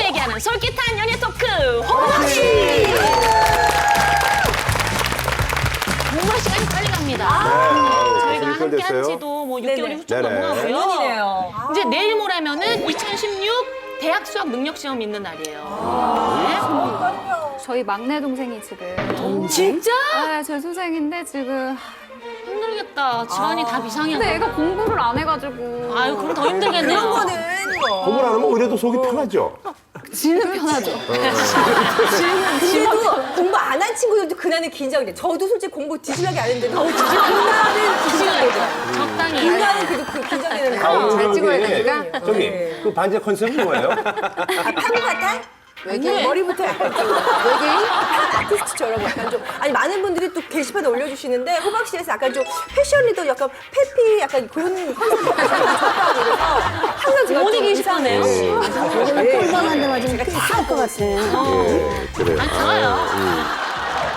얘기하는 솔깃한 연애 토크 호박씨. 정말 시간이 빨리 갑니다. 저희가 함께한 지도 뭐 6개월이 훌쩍 넘어가고요. 이제 내일 모레면은 2016 대학 수학 능력 시험 있는 날이에요. 저희 막내 동생이 지금. 진짜? 네, 제 선생인데 지금. 힘들겠다. 집안이 다 비상이야. 근데 애가 공부를 안 해가지고. 아유, 그럼 더 힘들겠네요. 그런 거는 공부를 안 하면 오히려 더 속이 편하죠. 지는 편하죠. 그래도 공부 안 한 친구들도 그날은 긴장돼. 저도 솔직히 공부 뒤질하게 안 했는데 그날은 긴장되더라고요. 적당히. 그날은 그래도 그 긴장되는 잘 찍어야 되니까. 저기 그 반지 컨셉은 뭐예요? 파고 같아? 외계인? 머리부터 약간 좀 외계인? 아티스트처럼 약간 좀 아니 많은 분들이 또 게시판에 올려주시는데 호박씨에서 약간 좀 패션리도 약간 페피 약간 그런 컨셉이 좋다고 그래서 항상 제가 어디 게시판에요? 꼴방한데 맞으면 피할 것 같아요. 그래요. 아, 좋아요.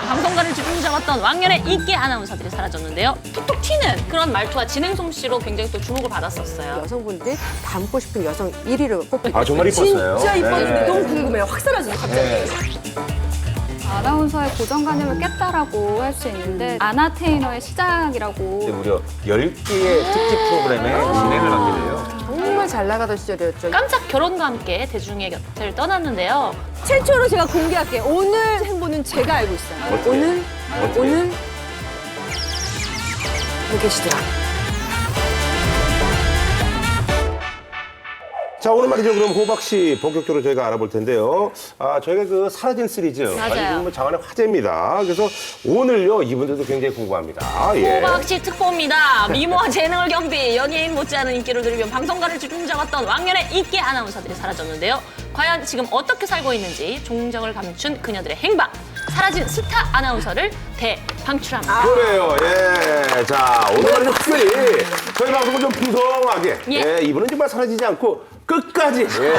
방송가를 주름 잡았던 왕년의 인기 아나운서들이 사라졌는데요. 톡톡 튀는 그런 말투와 진행 솜씨로 굉장히 또 주목을 받았었어요. 여성분들이 닮고 싶은 여성 1위로 뽑히고 아, 정말 이뻤어요. 진짜 이뻤는데 네. 너무 궁금해요. 확 사라지죠 갑자기. 아나운서의 고정관념을 깼다라고 할 수 있는데 아나테이너의 시작이라고. 무려 10개의 특집 프로그램에 진행을 하게 돼요. 정말 잘 나가던 시절이었죠. 깜짝 결혼과 함께 대중의 곁을 떠났는데요. 최초로 제가 공개할게요. 오늘 행보는 제가 알고 있어요. 오늘 여기 계시더라. 자, 오늘 말이죠. 그럼 호박씨 본격적으로 저희가 알아볼 텐데요. 아, 저희가 그 사라진 시리즈. 맞아요. 뭐 장안의 화제입니다. 그래서 오늘요, 이분들도 굉장히 궁금합니다. 예. 호박씨 특보입니다. 미모와 재능을 겸비 연예인 못지않은 인기를 누리며 방송가를 주름잡았던 왕년의 인기 아나운서들이 사라졌는데요. 과연 지금 어떻게 살고 있는지 종적을 감춘 그녀들의 행방. 사라진 스타 아나운서를 대방출합니다. 그래요, 예. 자, 오늘은 특별히 저희 방송을 좀 풍성하게. 예. 예. 이분은 정말 사라지지 않고 끝까지. 예.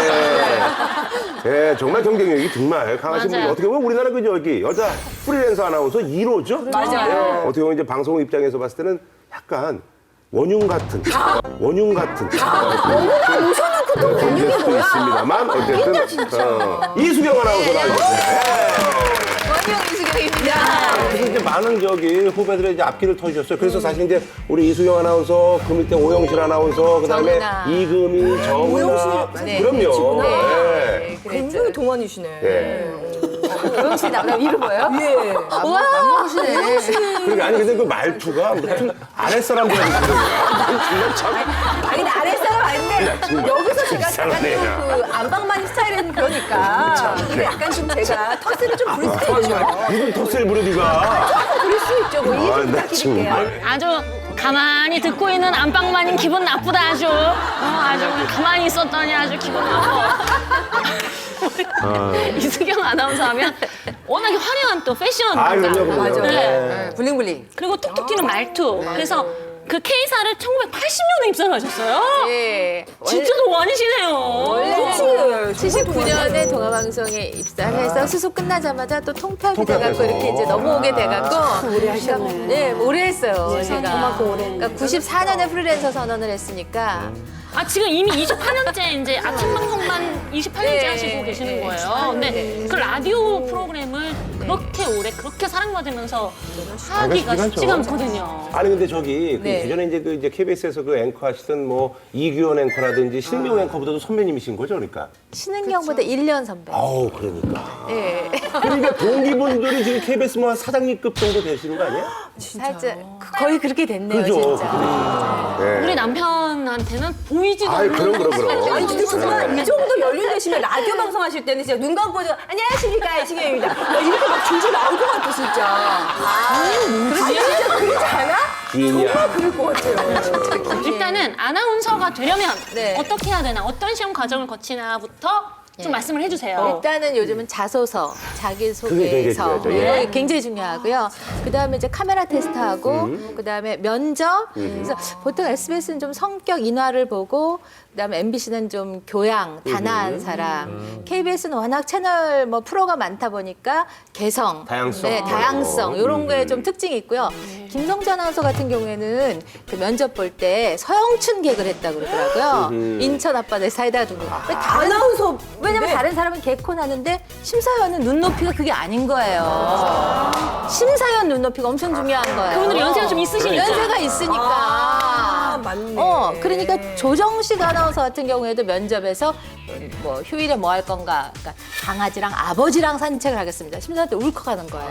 예, 정말 경쟁력이 정말 강하신 분이 맞아요. 어떻게 보면 우리나라 그 여기 여자 프리랜서 아나운서 1호죠? 맞아요. 예. 어떻게 보면 이제 방송 입장에서 봤을 때는 약간 원흉 같은. 원흉 같은. 모셔놓고 또 원흉이 수 뭐야? 있습니다만 어쨌든 이수경 아나운서 나와주셨습니다. 그래서 이제 많은 저기 후배들의 이제 앞길을 터주셨어요. 그래서 사실 이제 우리 이수경 아나운서, 금일대 오영실 아나운서, 그다음에 정은아. 이금희, 정은아. 오영실, 네, 그럼요. 네. 예. 굉장히 동안이시네. 예. 오영실 나보다 위로 보여요? 예. 와, 먹으시네. 그러니까 아니 근데 그 말투가 무슨 아랫사람들한테 그런 거야. 정말 참. 아니, 아랫사람 아닌데 여기서 제가 이상하네, 약간 야. 좀그 안방마님 스타일은 그러니까 이게 약간 좀 제가 터스를 좀 부릴 수 있죠. 무슨 턱스를 부려 네가. 부릴 수 있죠. 뭐 이해 아, 좀 나 부탁드릴게요. 정말. 아주 가만히 듣고 있는 안방마님 기분 나쁘다 아주. 아주 가만히 있었더니 아주 기분 나빠. 이수경 아나운서 하면 워낙에 화려한 또 패션. 아, 그럼요. 맞아. 네. 블링블링. 그리고 톡톡 튀는 말투. 그래서 그 K사를 1980년에 입사를 하셨어요. 예. 진짜 동안이시네요. 79년에 동아방송에 입사를 해서 수속 끝나자마자 또 통폐합이 통폐합해서. 돼갖고 이렇게 이제 넘어오게 돼갖고 오래 하셨네. 네, 오래 했어요. 제가. 그만큼 오래 했네. 그러니까 94년에 프리랜서 선언을 했으니까 아, 지금 이미 28년째 이제 아침 방송만 28년째 네. 하시고 계시는 거예요. 근데 그 라디오 프로그램을 그렇게 오래 그렇게 사랑받으면서 하기가 쉽지가 쉽지가 않죠. 않거든요. 아니 근데 저기 그 네. 예전에 이제 KBS에서 그 앵커 하시던 뭐 이규현 앵커라든지 신명 앵커보다도 선배님이신 거죠, 그러니까. 신은경보다 1년 선배. 아우 그러니까. 네. 그러니까 동기분들이 지금 KBS 뭐 한 사장님급 정도 되시는 거 아니에요? 살짝 거의 그렇게 됐네요, 그죠? 진짜. 네. 우리 남편한테는 보이지도 아이, 않는 그럼. 아니 근데 정말 이 정도 연륜되시면 라디오 방송 하실 때는 진짜 눈 감고 안녕하십니까 이승현입니다. 이렇게 막 줄줄 나올 것 같아 진짜. 아니 진짜 그러지 않아? 주인이야. 정말 그럴 것 같아요. 일단은 아나운서가 되려면 네. 어떻게 해야 되나, 어떤 시험 과정을 거치나부터 좀 말씀을 해주세요. 일단은 요즘은 자소서, 그게 굉장히 자기소개서 중요하죠. 예. 네, 굉장히 중요하고요. 그다음에 이제 카메라 테스트하고 그다음에 면접. 그래서 보통 SBS는 좀 성격 인화를 보고 그다음에 MBC는 좀 교양, 단아한 사람. KBS는 워낙 채널 뭐 프로가 많다 보니까 개성, 다양성. 네, 다양성 이런 거에 좀 특징이 있고요. 김성주 아나운서 같은 경우에는 그 면접 볼 때 서영춘 개그를 했다고 그러더라고요. 인천 앞바다에 사이다 두고. 왜 다른 아나운서 왜냐면 네. 다른 사람은 개콘 하는데 심사위원은 눈높이가 그게 아닌 거예요. 심사위원 눈높이가 엄청 중요한 거예요. 그분들이 연세가 좀 있으시니까. 연세가 있으니까. 아, 맞네. 그러니까 조정식 아나운서 같은 경우에도 면접에서 뭐 휴일에 뭐 할 건가? 그러니까 강아지랑 아버지랑 산책을 하겠습니다. 심사한테 울컥하는 거예요.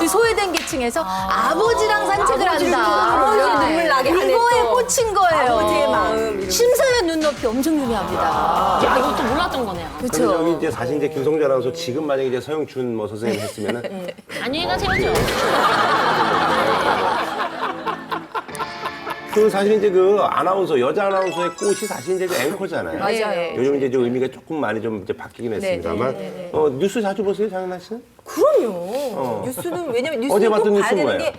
이 소외된 계층에서 아버지랑 산책을 한다. 아버지 눈물 나게 하네, 이거에 또. 꽂힌 거예요. 아버지의 마음, 이런 심사위원 눈높이 엄청 중요합니다. 야, 이것도 몰랐던 거네요. 근데 그렇죠. 여기 이제 사실 이제 김성주 아나운서 지금 만약에 이제 서영춘 뭐 선생님 했으면은 안녕히 가세요죠. 그 사실 이제 그 아나운서 여자 아나운서의 꽃이 사실 이제 그 앵커잖아요. 맞아요. 요즘 이제 좀 의미가 조금 많이 좀 이제 바뀌긴 했습니다만 뉴스 자주 보세요, 장은아 씨는? 그럼요. 뉴스는 왜냐면 뉴스는 어제 꼭 봤던 봐야 뉴스 되는 뭐야? 게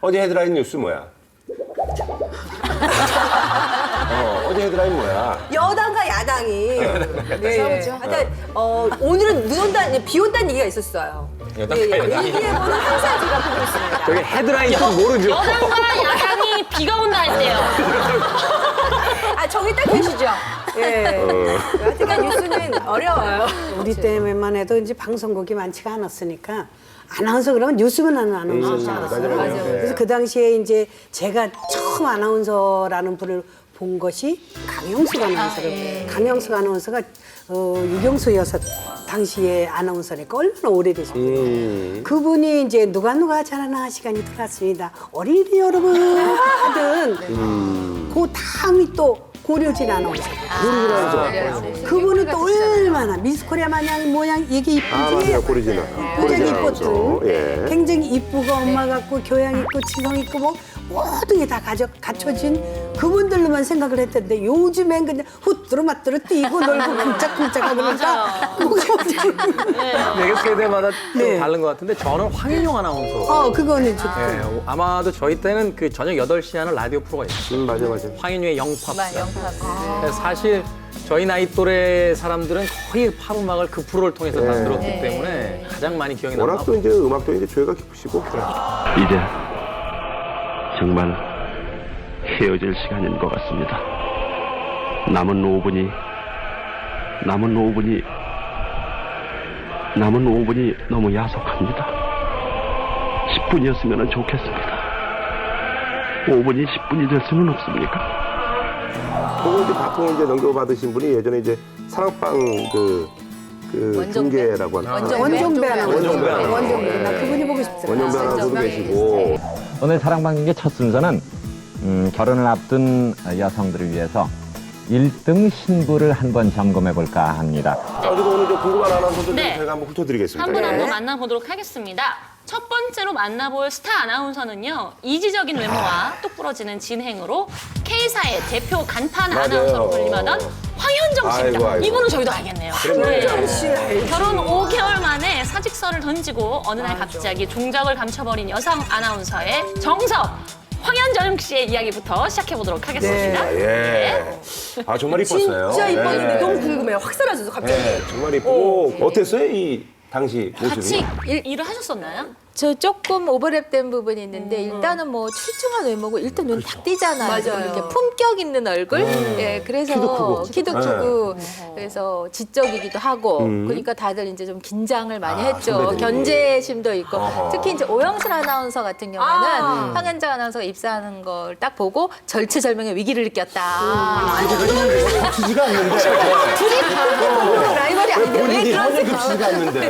어제 헤드라인 뉴스 뭐야? 어제 헤드라인 뭐야? 여당과 야당이 네. 하여튼 오늘은 눈 온다는 비 온다는 얘기가 있었어요. 여당과 야당이. 일기예보는 항상 제가 보고 있습니다. 저기 헤드라인 좀 모르죠. 여당과 야당이 비가 온다 했대요. 아 저기 딱 계시죠? 예. 하여튼간 뉴스는 어려워요. 우리 때만 해도 이제 방송국이 많지가 않았으니까 아나운서 그러면 뉴스만 하는 아나운서지 않았어요. 맞아요. 그래서 그 당시에 이제 제가 처음 아나운서라는 분을 본 것이 강영숙 아나운서를 강영숙 아나운서가 유경수 여사 당시에 아나운서니까 얼마나 오래되셨어요. 그분이 이제 누가 잘하나 시간이 들어왔습니다. 어린이 여러분 하든 그 다음이 또 고려진 아나운서. 그분은 또 얼마나 미스코리아 마냥 모양 이게 이쁜지 맞아요. 고리지나. 굉장히 아나운서. 이뻤던 예. 굉장히 이쁘고 엄마 같고 교양 있고 지성 있고 뭐 모든 게 다 갖춰진 그분들로만 생각을 했던데 요즘엔 그냥 후뚜루마뚜루 뛰고 놀고 쿵짝쿵짝하고 그러니까 되게 세대마다 좀 네. 다른 것 같은데 저는 황인용 아나운서. 그거는 좋고 예, 아마도 저희 때는 그 저녁 8시에 하는 라디오 프로가 있어요. 맞아. 황인용의 영팝. 영팝. 그래서 사실 저희 나이 또래 사람들은 거의 팝 음악을 그 프로를 통해서 다 들었기 때문에 가장 많이 기억이 워낙 남고. 또 이제 음악도 이제 죄가 깊으시고. 이제 정말 헤어질 시간인 것 같습니다. 남은 5분이 너무 야속합니다. 10분이었으면 좋겠습니다. 5분이 10분이 될 수는 없습니까? 그거 이제 바통 이제 넘겨받으신 분이 예전에 이제 사랑방 그 원정배? 중계라고 하나. 원종배 아나운서 원종배 아나운서. 원종배 나 그분이 보고 싶더라고요. 원정배 아나운서도 계시고. 오늘 사랑방송의 첫 순서는 결혼을 앞둔 여성들을 위해서 1등 신부를 한번 점검해볼까 합니다. 그리고 오늘 저 궁금한 아나운서들 네. 제가 한번 훑어드리겠습니다. 한 분 한 예. 분 만나보도록 하겠습니다. 첫 번째로 만나볼 스타 아나운서는요. 이지적인 외모와 뚝 부러지는 진행으로 K사의 대표 간판 맞아요. 아나운서로 불림하던 황현정 씨입니다. 아이고. 이분은 저희도 알겠네요. 그럼요. 결혼 5개월 만에 사직서를 던지고 어느 날 갑자기 종적을 감춰버린 여성 아나운서의 정석 황현정 씨의 이야기부터 시작해보도록 하겠습니다. 예. 아, 정말 이뻤어요. 진짜 이뻤는데 예. 너무 궁금해요. 확 사라져서 갑자기. 예, 정말 이쁘고. 어땠어요, 이 당시 모습이? 같이 일을 하셨었나요? 저 조금 오버랩된 부분이 있는데 일단은 뭐 출중한 외모고 일단 눈 딱 띄잖아요. 맞아요. 이렇게 품격 있는 얼굴. 예, 그래서 키도 크고 그래서 지적이기도 하고 그러니까 다들 이제 좀 긴장을 많이 했죠. 선배들이. 견제심도 있고 어허. 특히 이제 오영실 아나운서 같은 경우에는 황현정 아나운서가 입사하는 걸 딱 보고 절체절명의 위기를 느꼈다. 겹치지가 않는데. 둘이 라이벌이 아닌데 왜 본인이 그런 전혀 겹치지가 않는데.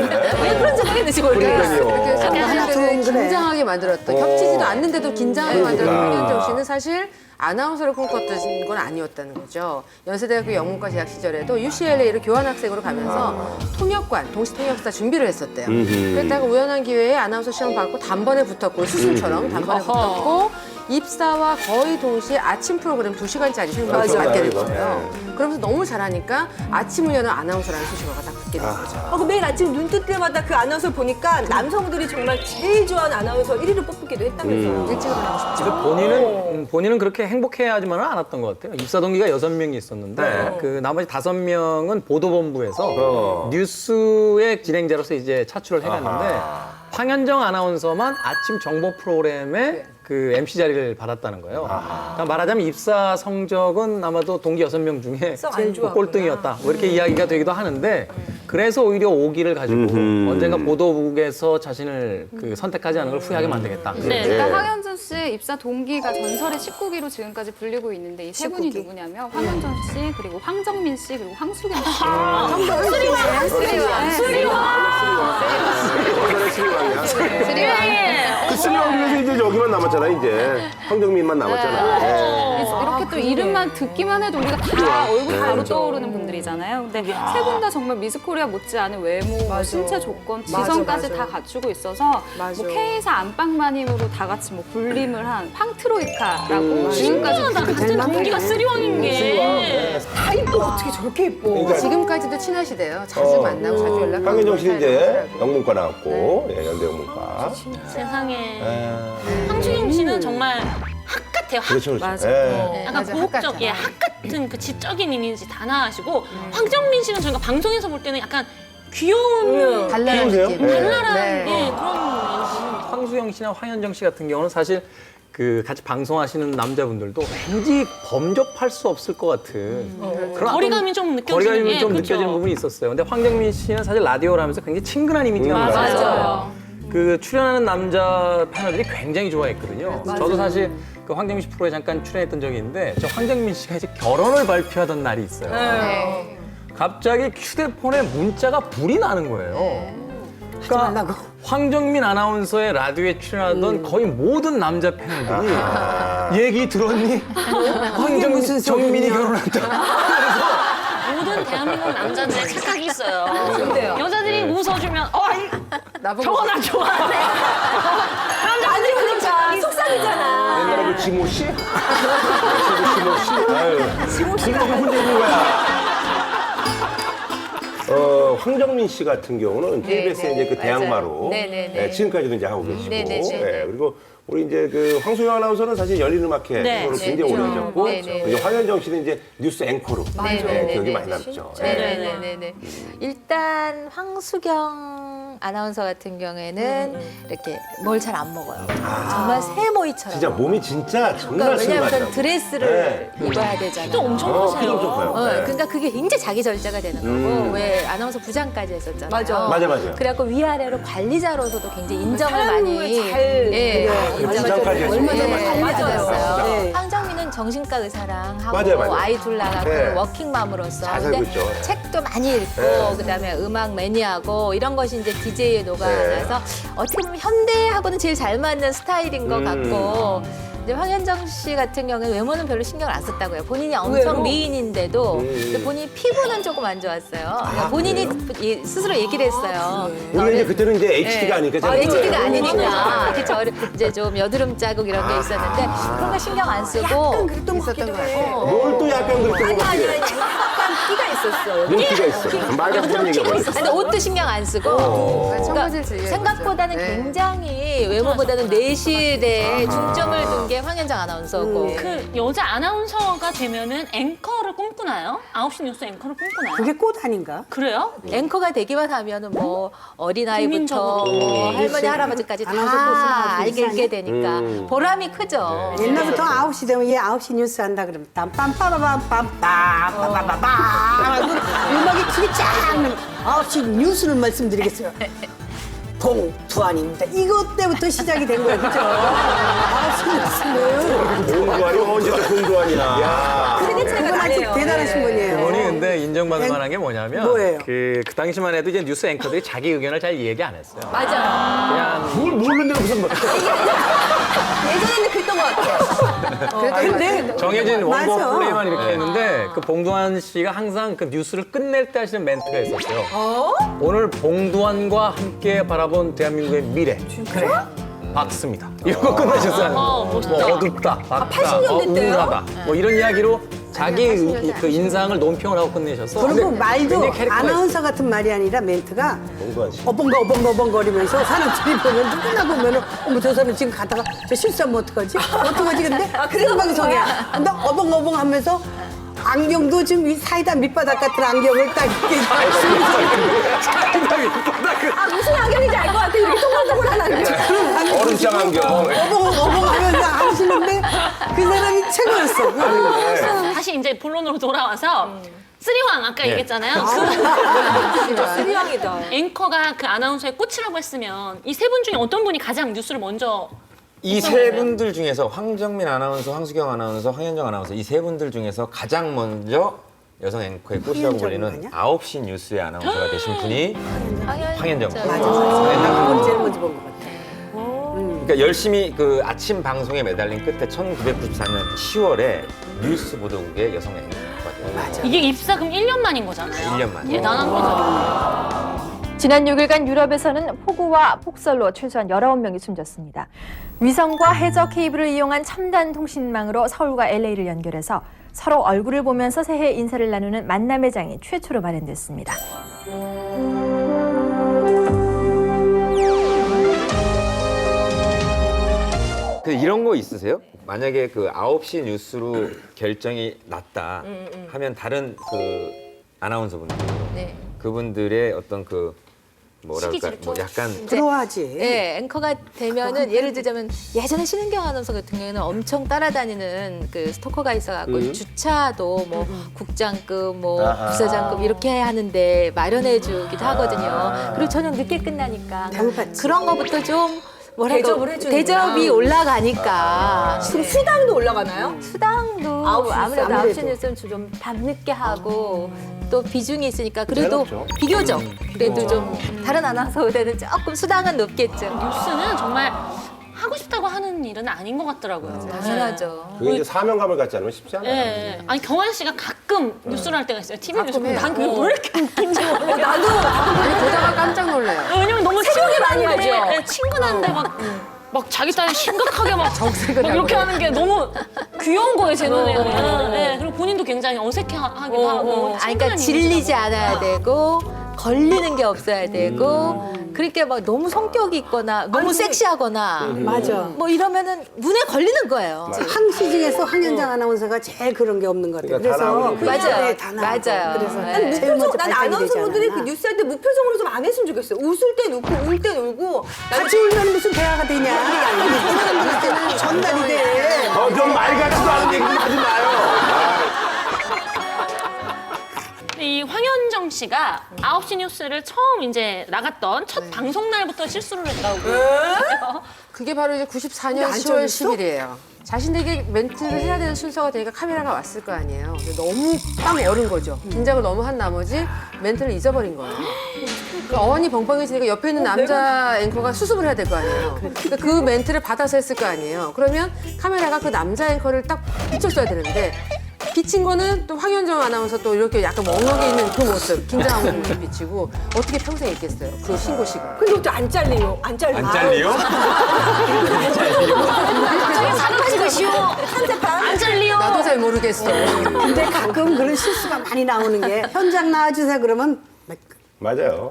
왜 그런 생각했는지 모르겠어요. 그러니까요. 사람들을 긴장하게 만들었던 겹치지도 않는데도 긴장하게 만들었던 그러니까. 황현정 씨는 사실 아나운서를 꿈꿨던 건 아니었다는 거죠. 연세대학교 영문과 재학 시절에도 UCLA로 교환학생으로 가면서 통역관, 동시통역사 준비를 했었대요. 그랬다가 우연한 기회에 아나운서 시험 받고 단번에 붙었고 스승처럼 단번에 붙었고 입사와 거의 동시에 아침 프로그램 2시간짜리 생방송을 맞아요. 맡게 된 이거. 거예요. 그러면서 너무 잘하니까 아침을 여는 아나운서라는 수식어가 딱 붙게 된 거죠. 그 매일 아침 눈 뜰 때마다 그 아나운서 보니까 남성들이 정말 제일 좋아하는 아나운서 1위로 뽑기도 했다면서요. 일찍 일어나고 싶죠. 그래서 본인은 그렇게 행복해하지만은 않았던 것 같아요. 입사 동기가 6명이 있었는데 그 나머지 5명은 보도본부에서 뉴스의 진행자로서 이제 차출을 해갔는데 황현정 아나운서만 아침 정보 프로그램에 그 MC 자리를 받았다는 거예요. 그러니까 말하자면 입사 성적은 아마도 동기 6명 중에 안 좋았구나. 꼴등이었다. 뭐 이렇게 이야기가 되기도 하는데 그래서 오히려 오기를 가지고 언젠가 보도국에서 자신을 그 선택하지 않은 걸 후회하게 만들겠다. 네. 일단 황현준 씨 입사 동기가 전설의 19기로 지금까지 불리고 있는데 이 세 분이 누구냐면 황현준 씨 그리고 황정민 씨 그리고 황수경 씨. 그 수리왕 중에서 이제 여기만 남았잖아, 이제. 황정민만 남았잖아. 이렇게 또 이름만 듣기만 해도 우리가 다 얼굴 바로 떠오르는 분들이잖아요. 근데 세 분 다 정말 미스코리아 못지않은 외모, 뭐 신체 조건, 지성까지 다 갖추고 있어서 뭐 K사 안방마님으로 다 같이 뭐 불림을 한 팡트로이카라고 지금까지 같은 동기가 쓰리왕인 게. 다 이뻐. 어떻게 저렇게 이뻐. 지금까지도 친하시대요. 자주 만나고 자주 연락하고. 황현정 씨는 이제 사이더라고요. 영문과 나왔고, 예, 연대 영문과. 세상에. 황수경 씨는 정말 학 같아요. 학. 그렇죠, 그렇죠. 맞아. 예. 약간 맞아, 고혹적, 예, 학 같은 그 지적인 이미지 다 나으시고 황정민 씨는 저희가 방송에서 볼 때는 약간 귀여운 발랄한 귀여우세요? 느낌. 발랄한 네. 예, 그런 황수영 씨나 황현정 씨 같은 경우는 사실 그 같이 방송하시는 남자분들도 왠지 범접할 수 없을 것 같은 그런 거리감이 어떤 좀 느껴지는 거리감이 게, 좀 그쵸? 느껴지는 부분이 있었어요. 근데 황정민 씨는 사실 라디오를 하면서 굉장히 친근한 이미지가 많아요. 맞아요. 그 출연하는 남자 패널들이 굉장히 좋아했거든요. 저도 사실 그 황정민 씨 프로에 잠깐 출연했던 적이 있는데 저 황정민 씨가 이제 결혼을 발표하던 날이 있어요. 갑자기 휴대폰에 문자가 불이 나는 거예요. 그러니까 황정민 아나운서의 라디오에 출연하던 거의 모든 남자 패널들이 얘기 들었니? 황정민 정민이 결혼한다. 모든 대한민국 남자들의 착각이 있어요. 여자들이 웃어주면 나보고 저거 나 좋아하네. 아니 그러니까 속상이잖아. 옛날에 그 지모 씨? 지모 씨? 아유. 지모 씨가 혼자 있는 거야. 황정민 씨 같은 경우는 KBS의 이제 그 대항마로 예, 지금까지도 이제 하고 계시고 예, 그리고 우리 이제 그 황소영 아나운서는 사실 열린 음악회 프로를 굉장히 오래 하셨고 그리고 황현정 씨는 이제 뉴스 앵커로 예, 기억이 많이 남죠. 예. 네네네. 일단 황수경 아나운서 같은 경우에는 이렇게 뭘 잘 안 먹어요. 정말 새모이처럼. 진짜 몸이 진짜 정말 그러니까 왜냐하면 슬퍼요. 드레스를 입어야 되잖아요. 또 엄청 커세요. 키도 좀 커요. 네. 그러니까 그게 굉장히 자기 절제가 되는 거고 왜 아나운서 부장까지 했었잖아요. 맞아. 그래갖고 위아래로 관리자로서도 굉장히 인정을 많이 잘 부장까지 했어요. 얼마 전에 받았어요. 네. 황정민은 정신과 의사랑 하고 맞아요. 아이 둘 낳았고 네. 워킹맘으로서 잘 살고 있죠. 책도 많이 읽고 네. 그다음에 음악 매니아고 이런 것이 이제 DJ에 녹아나서 어떻게 보면 현대하고는 제일 잘 맞는 스타일인 것 같고 이제 황현정 씨 같은 경우는 외모는 별로 신경을 안 썼다고요. 본인이 엄청 의외로? 미인인데도 근데 본인 피부는 조금 안 좋았어요. 그러니까 본인이 스스로 얘기를 했어요. 우리가 이제 그때는 이제 HD가 아니니까 HD가 아니니까 그쵸. 이제 좀 여드름 자국 이런 게 있었는데 그런 거 신경 안 쓰고 약간 그랬던 것 같기도 해. 뭘 또 약간 그랬던 것 아니 같아. 약간 끼가 있었어. 뭔 끼가 있어. 말같은 얘기가 뭐 있어. 근데 옷도 신경 안 쓰고 청바지를 즐겨요. 생각보다는 네. 굉장히 외모보다는 내실에 중점을 둔 게 황현정 아나운서고 그 여자 아나운서가 되면은 앵커를 꿈꾸나요? 9시 뉴스 앵커를 꿈꾸나요? 그게 꽃 아닌가? 그래요? 앵커가 되기만 하면은 뭐 어린아이부터 국민적으로. 뭐 할머니 할아버지까지 아나운서 꽃은 다 아주 알게 이상해? 되니까 보람이 크죠. 옛날부터 9시 되면 얘 9시 뉴스 한다 그러면 빰빰빠바밤빰빰빰빰빰빰 음악이 크게 쫙 나면 9시 뉴스를 말씀드리겠어요. 봉투안입니다. 이것 때부터 시작이 된 거예요. 그죠? 9시 뉴스는 공도환이 언제부터 공도환이야. 야. 그건 아주 대단하신 분이에요. 그분이 근데 인정받을 만한 게 뭐냐면 뭐예요? 그 당시만 해도 이제 뉴스 앵커들이 자기 의견을 잘 얘기 안 했어요. 맞아. 그냥 뭘 모르는데 무슨 뭐. 예전에는 그랬던 것 같아. 근데 정해진 원고 맞아. 플레이만 이렇게 했는데 그 봉두환 씨가 항상 그 뉴스를 끝낼 때 하시는 멘트가 있었어요. 오늘 봉두환과 함께 바라본 대한민국의 미래. 그래. 박습니다. 이런 거 끝내셨어요. 뭐 멋있다. 어둡다, 밝다, 80년대 때요? 우울하다. 뭐 이런 이야기로 자기 그 인상을 논평을 하고 끝내셔서. 그리고 근데 말도 굉장히 캐릭터가 아나운서 같은 말이 아니라 멘트가 엉거한 씨. 어벙거리면서 사람들이 보면 누구나 보면은 어머 저 사람 지금 가다가 저 실수하면 어떡하지? 근데 생방송이야. 근데 어벙어벙 하면서 안경도 지금 이 사이다 밑바닥 같은 안경을 딱 이렇게 무슨 안경인지 알 것 같아. 이렇게 동글동글한 안경. 얼음장 안경. 어벙어벙 하면서 하시는데 그 사람이 최고였어. 다시 이제 본론으로 돌아와서 쓰리왕 아까 얘기했잖아요. 쓰리왕이다. 앵커가 그 아나운서의 꽃이라고 했으면 이 세 분 중에 어떤 분이 가장 뉴스를 먼저 이 세 분들 중에서 황정민 아나운서, 황수경 아나운서, 황현정 아나운서 이 세 분들 중에서 가장 먼저 여성 앵커의 꽃이라고 불리는 9시 뉴스의 아나운서가 되신 분이 황현정. 그걸 제일 먼저 본 것 같아. 그러니까 열심히 그 아침 방송에 매달린 끝에 1994년 10월에 뉴스 보도국의 여성 앵커가 됐어요. 이게 입사 그럼 1년 만인 거잖아요. 1년 만. 대단한 거죠. 지난 6일간 유럽에서는 폭우와 폭설로 최소한 19명이 숨졌습니다. 위성과 해저 케이블을 이용한 첨단 통신망으로 서울과 LA를 연결해서 서로 얼굴을 보면서 새해 인사를 나누는 만남의 장이 최초로 마련됐습니다. 그 이런 거 있으세요? 만약에 그 9시 뉴스로 결정이 났다 하면 다른 그 아나운서분들 그분들의 어떤 그 뭐랄까 뭐 약간 그러하지. 네, 앵커가 되면은 예를 들자면 예전에 신은경 아나운서 같은 경우에는 엄청 따라다니는 그 스토커가 있어갖고 주차도 뭐 국장급, 뭐 부사장급 이렇게 하는데 마련해주기도 하거든요. 그리고 저녁 늦게 끝나니까 그런 거부터 좀 뭐랄까 대접을 해주는구나. 대접이 올라가니까 지금 수당도 올라가나요? 수당도 아무래도 9시 뉴스는 좀 밤늦게 하고 또 비중이 있으니까 그래도 비교적 그래도 좀 다른 아나운서보다는 조금 수당은 높겠죠. 뉴스는 정말 하고 싶다고 하는 일은 아닌 것 같더라고요. 당연하죠. 그게 이제 사명감을 갖지 않으면 쉽지 않아요. 네. 아니 경환 씨가 가끔 뉴스를 할 때가 있어요. TV 뉴스. 난 그게 왜 이렇게 웃긴지 모르겠어요. 나도 아니 보다가 깜짝 놀래요. 왜냐면 너무 새벽에 많이 친근한데, 하죠. 네, 친근한데 막 자기 딸 심각하게 막 이렇게 하는 게 너무 귀여운 거예요, 제 눈에는. 네, 그리고 본인도 굉장히 어색해하기도 하고. 아니, 그러니까 질리지 않아야 되고 걸리는 게 없어야 되고 그렇게 막 너무 성격이 있거나 너무 섹시하거나 맞아. 뭐 이러면은 눈에 걸리는 거예요. 황씨 중에서 황현정 아나운서가 제일 그런 게 없는 것 같아요. 그러니까 다 나오고 맞아요. 네, 다 나오고. 맞아요. 그래서 네. 제일 먼저 난 발전이 아나운서분들이 되지 그 뉴스 할 때 무표정으로 좀 안 했으면 좋겠어요. 웃을 땐 웃고 울 땐 울고. 같이 울면 무슨 대화가 되냐. 전달이 돼. 좀말 같지도 않은 얘기 좀 하지 마요. 이 황현정 씨가 9시 뉴스를 처음 이제 나갔던 첫 방송 날부터 실수를 했다고. 그게 바로 이제 94년 10월 10일이에요. 자신에게 멘트를 해야 되는 순서가 되니까 카메라가 왔을 거 아니에요. 근데 너무 빵 얼은 거죠. 긴장을 너무 한 나머지 멘트를 잊어버린 거예요. 그 어원이 벙벙해지니까 옆에 있는 남자 앵커가 수습을 해야 될 거 아니에요. 그러니까 그 멘트를 받아서 했을 거 아니에요. 그러면 카메라가 그 남자 앵커를 딱 비춰줘야 되는데 비친 거는 또 황현정 아나운서 또 이렇게 약간 멍하게 있는 그 모습, 긴장한 모습 비치고 어떻게 평생 있겠어요. 그 신고식을. 근데 어떻게 안 잘리요? 안 잘리요? 안 잘리요? 갑자기 사진 찍으시오. 안 잘리요. 나도 잘 모르겠어. 근데 가끔 그런 실수가 많이 나오는 게 현장 나와주세요 그러면 맞아요.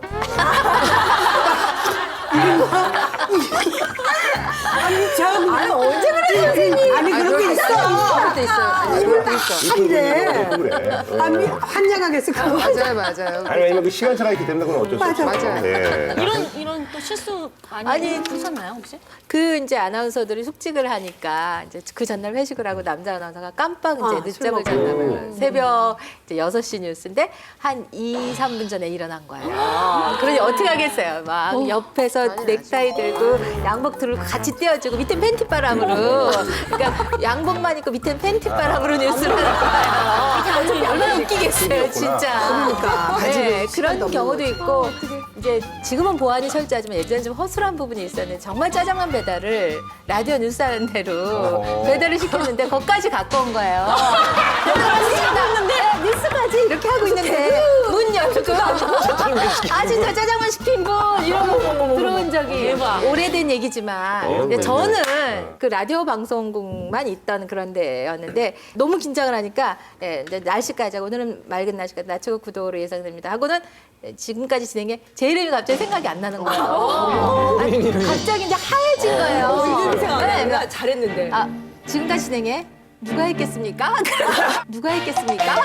아니 언제 그래 선생님? 아니 그런 게 있어. 그럴 때 있어요. 아니, 그럴 때 있어. 한데 그래. 아니 환장하겠어. 맞아요. 아니 왜냐면 그 시간차가 있기 때문에 그건 어쩔 수 없죠. 맞아요. 네. 이런 또 실수 많이 하셨나요 혹시? 그 이제 아나운서들이 숙직을 하니까 이제 그 전날 회식을 하고 남자 아나운서가 깜빡 이제 늦잠을 잤나 봐요. 새벽 이제 6시 뉴스인데 한 2, 3분 전에 일어난 거예요. 그러니 어떻게 하겠어요? 막 옆에서 넥타이 들고 양복 들고 같이 떼어주고 밑에 팬티바람으로 그러니까 양복만 입고 밑에 팬티바람으로 뉴스를 하는 거예요. 얼마나 웃기겠어요, 진짜. 그러니까 네, 그런 경우도 있고 이제 지금은 보안이 철저하지만 예전에 좀 허술한 부분이 있었는데 정말 짜장면 배달을 라디오 뉴스 하는 대로 배달을 시켰는데 거기까지 갖고 온 거예요. 배달을 시켰는데 뉴스까지 이렇게 하고 있는데 문 그럼요. 아 진짜 짜장면 시킨 분 이러고 들어온 적이 오래된 얘기지만 근데 저는 그 라디오 방송국만 있던 그런 데였는데 너무 긴장을 하니까 이제 날씨까지 하고 오늘은 맑은 날씨까지 낮추고 구도로 예상됩니다 하고는 지금까지 진행해 제 이름이 갑자기 생각이 안 나는 거예요. 아니, 갑자기 이제 하얘진 거예요. 이름 생각 안 네, 나요. 잘했는데. 아, 지금까지 진행해? 누가 했겠습니까? 누가 했겠습니까?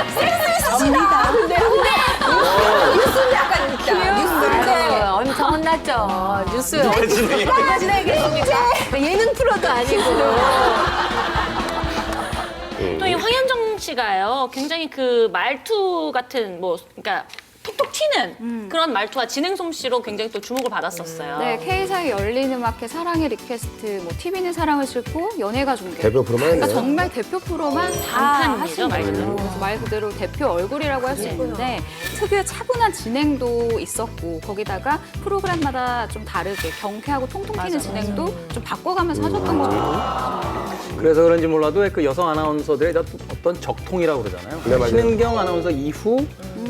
센스 있으시다. 근데 뉴스는 약간 있다. 뉴스인데 엄청 혼났죠. 뉴스 누가 진행했겠습니까? 예능 프로도 아니고. 또 이 황현정 씨가요, 굉장히 그 말투 같은 그러니까 톡톡 튀는 그런 말투와 진행 솜씨로 굉장히 또 주목을 받았었어요. 네, K사의 열린 음악회 사랑의 리퀘스트, 뭐 TV는 사랑을 싣고 연예가 중계. 대표 프로만 그러니까 했네요. 정말 대표 프로만 다 간판이죠, 하신 말 거예요. 그대로. 그래서 말 그대로 대표 얼굴이라고 할 수 있는데 특유의 차분한 진행도 있었고 거기다가 프로그램마다 좀 다르게 경쾌하고 통통 튀는 진행도 좀 바꿔가면서 하셨던 것 같아요. 그래서 그런지 몰라도 그 여성 아나운서들의 어떤 적통이라고 그러잖아요. 네, 맞아요. 신은경 아나운서 이후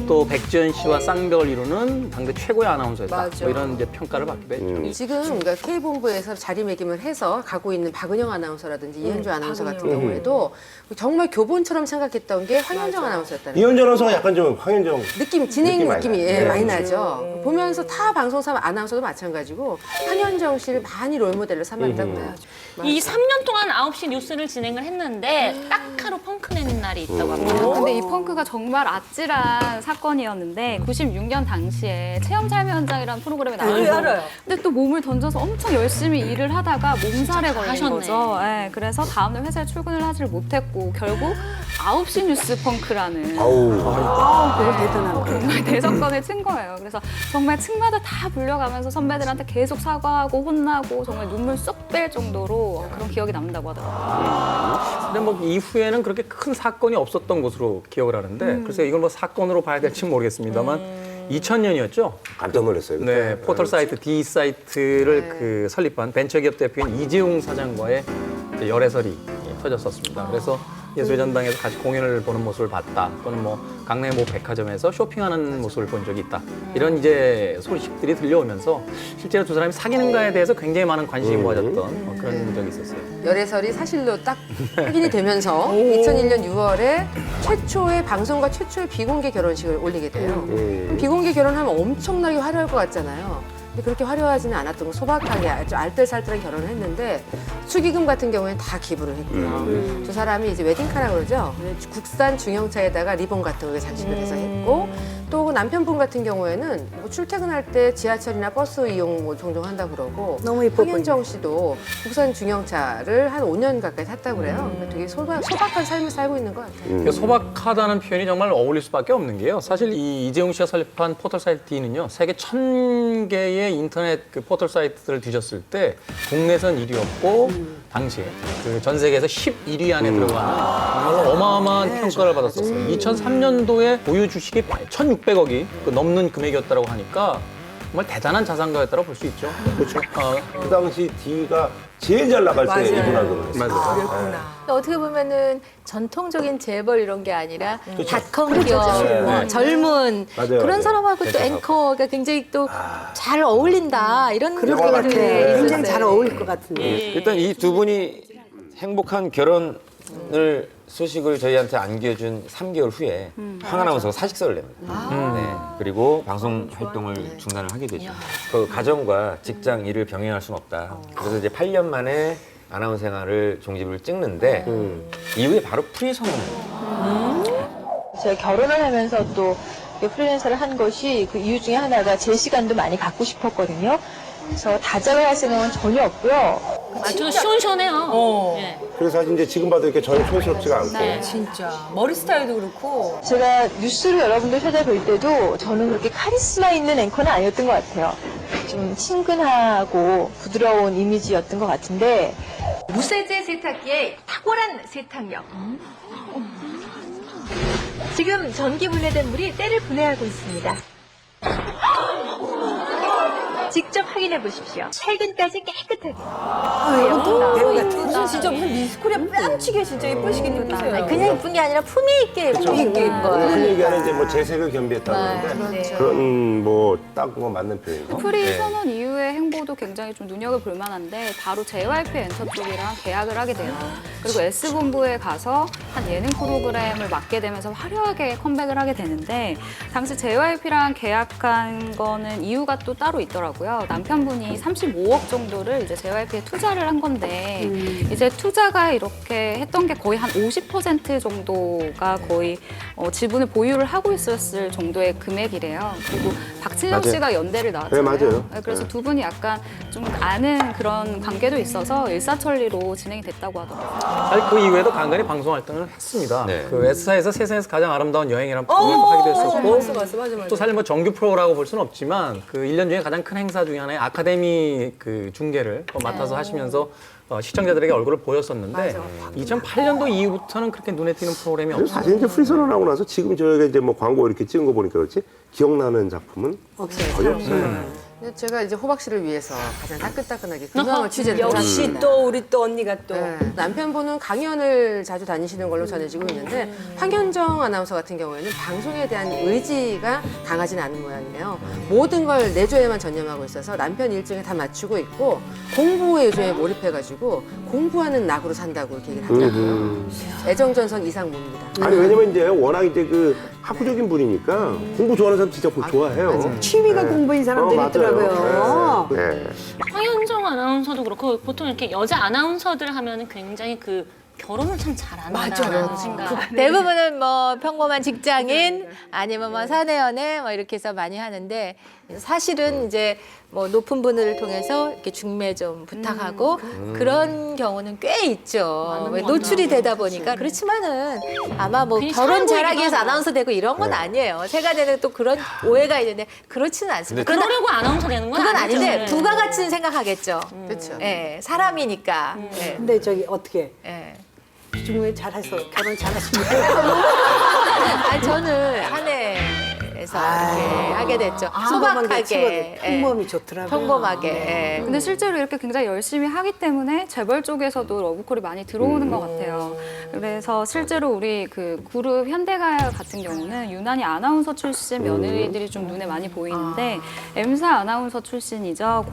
또 백지연 씨와 쌍벽을 이루는 당대 최고의 아나운서였다. 맞아. 뭐 이런 이제 평가를 받기도 했죠. 지금 그러니까 K본부에서 자리매김을 해서 가고 있는 박은영 아나운서라든지 이현주 아나운서 같은 경우에도 정말 교본처럼 생각했던 게 황현정 아나운서였다는 거예요. 이현정 아나운서가 약간 좀 황현정 진행 많이 느낌이 나요. 예, 네, 많이 그렇죠. 나죠. 보면서 타 방송사 아나운서도 마찬가지고 황현정 씨를 많이 롤모델로 삼았다고 해요. 이 3년 동안 9시 뉴스를 진행을 했는데 딱 하루 펑크 낸 날이 있다고 합니다. 근데 이 펑크가 정말 아찔한 사건이었는데 96년 당시에 체험 삶의 현장이라는 프로그램에 나와서 알아요. 근데 또 몸을 던져서 엄청 열심히 일을 하다가 몸살에 걸린 하셨네. 거죠. 네, 그래서 다음날 회사에 출근을 하지를 못했고 결국 9시 뉴스 펑크라는 그걸 대단한 거. 정말 대성건을 친 거예요. 그래서 정말 층마다 다 불려가면서 선배들한테 계속 사과하고 혼나고 정말 눈물 쏙 뺄 정도로 그런 기억이 남는다고 하더라고요. 근데 뭐 이후에는 그렇게 큰 사건이 없었던 것으로 기억을 하는데 글쎄 이걸 뭐 사건으로 봐야 될지 모르겠습니다만 2000년이었죠. 깜짝 놀랐어요. 그때. 네, 포털 사이트 D 사이트를 그 설립한 벤처기업 대표인 이재용 사장과의 이제 열애설이 터졌었습니다. 그래서 예술의 전당에서 같이 공연을 보는 모습을 봤다. 또는 뭐 강내 모 백화점에서 쇼핑하는 모습을 본 적이 있다. 이런 이제 소식들이 들려오면서 실제로 두 사람이 사귀는가에 대해서 굉장히 많은 관심이 모아졌던 그런 적이 있었어요. 열애설이 사실로 딱 확인이 되면서 2001년 6월에 최초의 방송과 최초의 비공개 결혼식을 올리게 돼요. 그럼 비공개 결혼하면 엄청나게 화려할 것 같잖아요. 근데 그렇게 화려하지는 않았던 거 소박하게 아주 알뜰살뜰하게 결혼을 했는데 축의금 같은 경우에는 다 기부를 했고요. 두 사람이 이제 웨딩카라고 그러죠. 국산 중형차에다가 리본 같은 거 장식을 해서 했고 또 남편분 같은 경우에는 뭐 출퇴근할 때 지하철이나 버스 이용 뭐 종종 한다고 그러고 너무 이뻐 황현정 씨도 국산 중형차를 한 5년 가까이 탔다고 그래요. 그러니까 되게 소박한 삶을 살고 있는 것 같아요. 그러니까 소박하다는 표현이 정말 어울릴 수밖에 없는 게요. 사실 이 이재용 씨가 설립한 포털 사이트 D는요, 세계 1000개의 인터넷 그 포털 사이트를 뒤졌을 때 국내선 1위였고 당시에 그 전 세계에서 11위 안에 들어가는 정말로 어마어마한 평가를 받았었어요. 2003년도에 보유 주식이 1,600억이 넘는 금액이었다고 하니까 정말 대단한 자산가였다고 볼 수 있죠. 그렇죠. 그 당시 D가 제일 잘 나갈 때 이분하고 그랬어요. 그렇구나. 어떻게 보면은 전통적인 재벌 이런 게 아니라 그렇죠. 닷컴 기업, 네. 젊은 맞아요, 그런 맞아요. 사람하고 또 앵커가 굉장히 또 잘 어울린다 이런 그럴 것 같아. 느낌이 굉장히 잘 있었어요. 어울릴 것 같은데. 일단 이 두 분이 행복한 결혼을 소식을 저희한테 안겨준 3개월 후에 황 아나운서가 사직서를 냅니다. 네, 그리고 방송 활동을 중단을 하게 되죠. 그 가정과 직장 일을 병행할 수는 없다. 그래서 이제 8년 만에 아나운서 생활을 종집을 찍는데 이후에 바로 프리 선언을 제가 결혼을 하면서 또 프리랜서를 한 것이 그 이유 중에 하나가 제 시간도 많이 갖고 싶었거든요. 그래서 다작을 할 생각은 전혀 없고요. 말투가 시원시원해요. 예. 그래서 사실 이제 지금 봐도 이렇게 전혀 촌스럽지가 않고. 네. 진짜. 머리 스타일도 그렇고. 제가 뉴스를 여러분들 찾아뵐 때도 저는 그렇게 카리스마 있는 앵커는 아니었던 것 같아요. 좀 친근하고 부드러운 이미지였던 것 같은데 무쇠재 세탁기의 탁월한 세탁력. 지금 전기 분해된 물이 때를 분해하고 있습니다. 직접 확인해 보십시오. 살근까지 깨끗하게. 이건 또 배우가 무슨 진짜 무슨 미스코리아 뺨치게 진짜 예쁘시긴 예쁘세요. 아니, 그냥 예쁜 게 아니라 품위 있게 예쁜 거예요. 흔히 얘기하는 이제 뭐 재색을 겸비했다고 하는데 그런 뭐 딱 뭐 맞는 표현이고. 프리 선언 이후의 행보도 굉장히 좀 눈여겨볼 만한데 바로 JYP 엔터 쪽이랑 계약을 하게 돼요. 그리고 S본부에 가서 한 예능 프로그램을 맡게 되면서 화려하게 컴백을 하게 되는데 당시 JYP랑 계약한 거는 이유가 또 따로 있더라고요. 남편분이 35억 정도를 이제 JYP에 투자를 한 건데 이제 투자가 이렇게 했던 게 거의 한 50% 정도가 거의 지분을 보유를 하고 있었을 정도의 금액이래요. 그리고 박진영 맞아요. 씨가 연대를 나왔잖아요. 네, 맞아요. 그래서 네. 두 분이 약간 좀 아는 그런 관계도 있어서 일사천리로 진행이 됐다고 하더라고요. 사실 그 이후에도 간간히 방송 활동을 했습니다. 네. 그 S사에서 세상에서 가장 아름다운 여행이라는 프로그램도 하기도 했었고 맞아. 또 사실 뭐 정규 프로라고 볼 수는 없지만 그 1년 중에 가장 큰 행사 중에 하나의 아카데미 그 중계를 맡아서 하시면서 시청자들에게 얼굴을 보였었는데 2008년도 이후부터는 그렇게 눈에 띄는 프로그램이 그리고 사실 이제 프리선언하고 나서 지금 저희가 이제 뭐 광고 이렇게 찍은 거 보니까 그렇지 기억나는 작품은 거의 없어요. 근데 제가 이제 호박 씨를 위해서 가장 따끈따끈하게 근황을 취재를 역시 해봤습니다. 또 우리 또 언니가 또. 네, 남편분은 강연을 자주 다니시는 걸로 전해지고 있는데 황현정 아나운서 같은 경우에는 방송에 대한 의지가 강하진 않은 모양이에요. 모든 걸 내조에만 전념하고 있어서 남편 일정에 다 맞추고 있고 공부에 요즘에 몰입해가지고 공부하는 낙으로 산다고 이렇게 얘기를 하더라고요. 애정전선 이상무입니다. 아니 왜냐면 이제 워낙 이제 그 학구적인 분이니까 공부 좋아하는 사람 진짜 좋아해요. 취미가 공부인 사람들이 맞아요. 있더라고요. 네. 황현정 아나운서도 그렇고 보통 이렇게 여자 아나운서들 하면은 굉장히 그 결혼을 참 잘한다는 생각. 대부분은 뭐 평범한 직장인 아니면 뭐 사내 연애 뭐 이렇게 해서 많이 하는데 사실은 이제 뭐 높은 분을 통해서 이렇게 중매 좀 부탁하고 그런 경우는 꽤 있죠. 왜 노출이 되다 보니까 그렇지만은 아마 뭐 괜히 결혼 사람 잘하기 보이기도 위해서 하고. 아나운서 되고 이런 건 아니에요. 세간에는 또 그런 오해가 있는데 그렇지는 않습니다. 그러려고 아나운서 되는 건 그건 아니죠. 아닌데 네. 부가가치는 생각하겠죠. 그렇죠. 예, 사람이니까. 예. 근데 저기 어떻게 예. 중에 잘해서 결혼 잘하시면 아니 저는 한 해에서 이렇게 하게 됐죠. 평범한 게 소박하게, 최고죠. 평범이 예. 좋더라고요. 평범하게. 예. 근데 실제로 이렇게 굉장히 열심히 하기 때문에 재벌 쪽에서도 러브콜이 많이 들어오는 것 같아요. 그래서 실제로 우리 그 그룹 현대가요 같은 경우는 유난히 아나운서 출신 며느리들이 좀 눈에 많이 보이는데 M사 아나운서 출신이죠.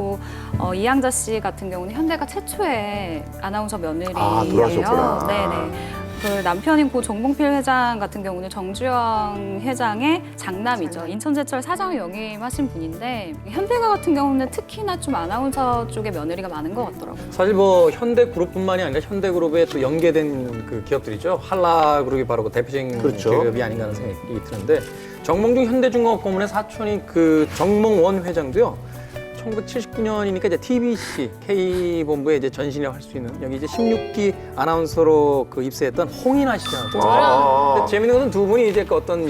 이양자 씨 같은 경우는 현대가 최초의 아나운서 며느리예요. 들어왔었구나. 네네. 그 남편인 고 정봉필 회장 같은 경우는 정주영 회장의 장남이죠. 인천제철 사장 영임하신 분인데 현대가 같은 경우는 특히나 좀 아나운서 쪽의 며느리가 많은 것 같더라고요. 사실 뭐 현대그룹뿐만이 아니라 현대그룹에 또 연계된 그 기업들이죠. 한라그룹이 바로 그 대표적인 그렇죠. 기업이 아닌가 하는 생각이 드는데 정몽중 현대중공업 사촌인 그 정몽원 회장도요. 1979년이니까 이제 TBC K본부에 이제 전신이라고 할 수 있는 여기 이제 16기 아나운서로 그 입사했던 홍인아 씨하고 근데 재밌는 것은 두 분이 이제 그 어떤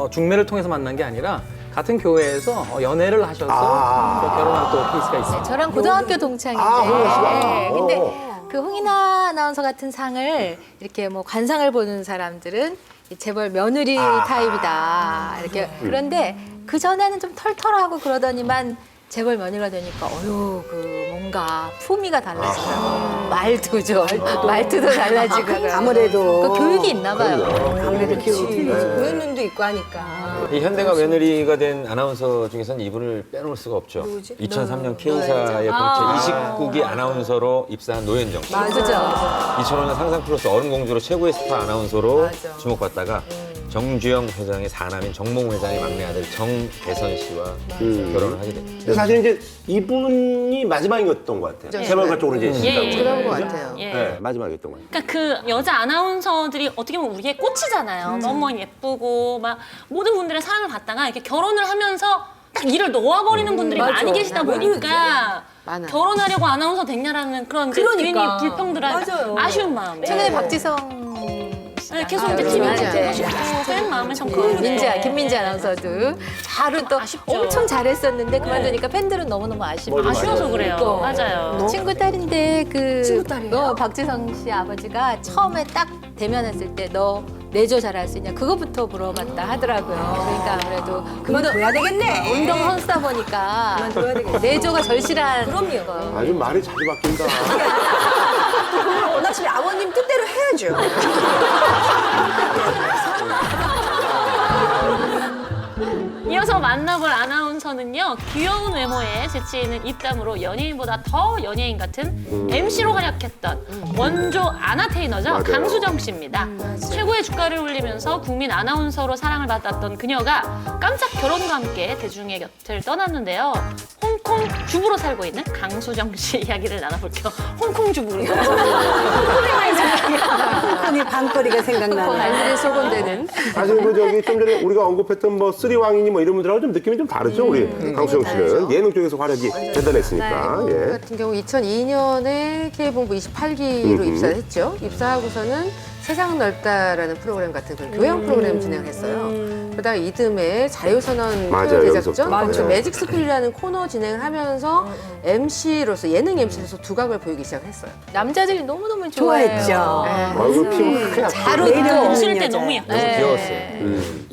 중매를 통해서 만난 게 아니라 같은 교회에서 연애를 하셔서 또 결혼한 또 케이스가 있습니다. 저랑 고등학교 동창인데. 예. 근데 그 홍인아 아나운서 같은 상을 이렇게 뭐 관상을 보는 사람들은 이 재벌 며느리 타입이다. 이렇게 그런데 그 전에는 좀 털털하고 그러더니만 재벌 며느리가 되니까 그 뭔가 품위가 달라지더라고요. 말투죠. 말투도 달라지고. 아무래도 그 교육이 있나 봐요. 아무래도 기억이 틀리죠. 그런 눈도 있고 하니까. 이 현대가 며느리가 된 아나운서 중에서는 이분을 빼놓을 수가 없죠. 2003년 K사의 공채 29기 아나운서로 입사한 노현정 씨. 그죠. 2005년 상상 플러스 어른공주로 최고의 스타 아나운서로 주목받다가 정주영 회장의 사남인 정몽 회장의 막내 아들 정대선 씨와 결혼을 하게 됩니다. 근데 사실 이제 이분이 마지막이었던 것 같아요. 재벌가 쪽으로 이제 시작한 거. 그런 것 같아요. 네, 마지막이었던 것 같아요. 그러니까 그 여자 아나운서들이 어떻게 보면 우리의 꽃이잖아요. 너무 예쁘고 막 모든 분들의 사랑을 받다가 이렇게 결혼을 하면서 딱 일을 놓아버리는 분들이 많이 계시다 보니까 많아요. 결혼하려고 아나운서 됐냐라는 그런 이제 괜히 불평들한 아쉬운 마음. 최근에 박지성 네, 계속 이제 TV 맞아요. 보고 싶고 그런 마음에 참 김민지 아나운서도 바로 또 엄청 잘했었는데 그만두니까 팬들은 너무너무 아쉬워서 그래요. 맞아요. 친구 딸인데 친구 딸이에요? 박지성 씨 아버지가 처음에 딱 대면했을 때 너 내조 잘할 수 있냐 그거부터 물어봤다 하더라고요. 그러니까 아무래도 그만둬야 되겠네. 운동 선수다 보니까 그만둬야 되겠네. 내조가 절실한 그럼요. 거. 아주 말이 자주 바뀐다. 그걸 원하시면 아버님 뜻대로 해야죠. 이어서 만나볼 아나운서는요, 귀여운 외모에 재치 있는 입담으로 연예인보다 더 연예인 같은 MC로 활약했던 원조 아나테이너죠. 맞아요. 강수정 씨입니다. 최고의 주가를 울리면서 국민 아나운서로 사랑을 받았던 그녀가 깜짝 결혼과 함께 대중의 곁을 떠났는데요. 홍콩 주부로 살고 있는 강수정 씨 이야기를 나눠볼게요. 홍콩 주부로. 홍콩의 방거리가 생각나네. 말들이 소곤되는. 사실 그 저기 좀 전에 우리가 언급했던 뭐 쓰리왕이니 뭐 이런 분들하고 좀 느낌이 좀 다르죠. 우리 강수정 씨는 예능 쪽에서 활약이 대단했으니까. 예. 같은 경우 2002년에 K본부 28기로 입사를 했죠. 입사하고서는 세상은 넓다라는 프로그램 같은 그 교양 프로그램 진행했어요. 그러다가 이듬해 자유선언 맞아요, 대작전, 여기서. 거기서 매직 스쿨이라는 코너 진행을 하면서 MC로서 예능 MC로서 두각을 보이기 시작했어요. 남자들이 너무너무 좋아해요. 좋아했죠. 아이고 피부 잘 매력 웃고 웃을 있는 때 여자. 너무 예뻐. 너무 귀여웠어요.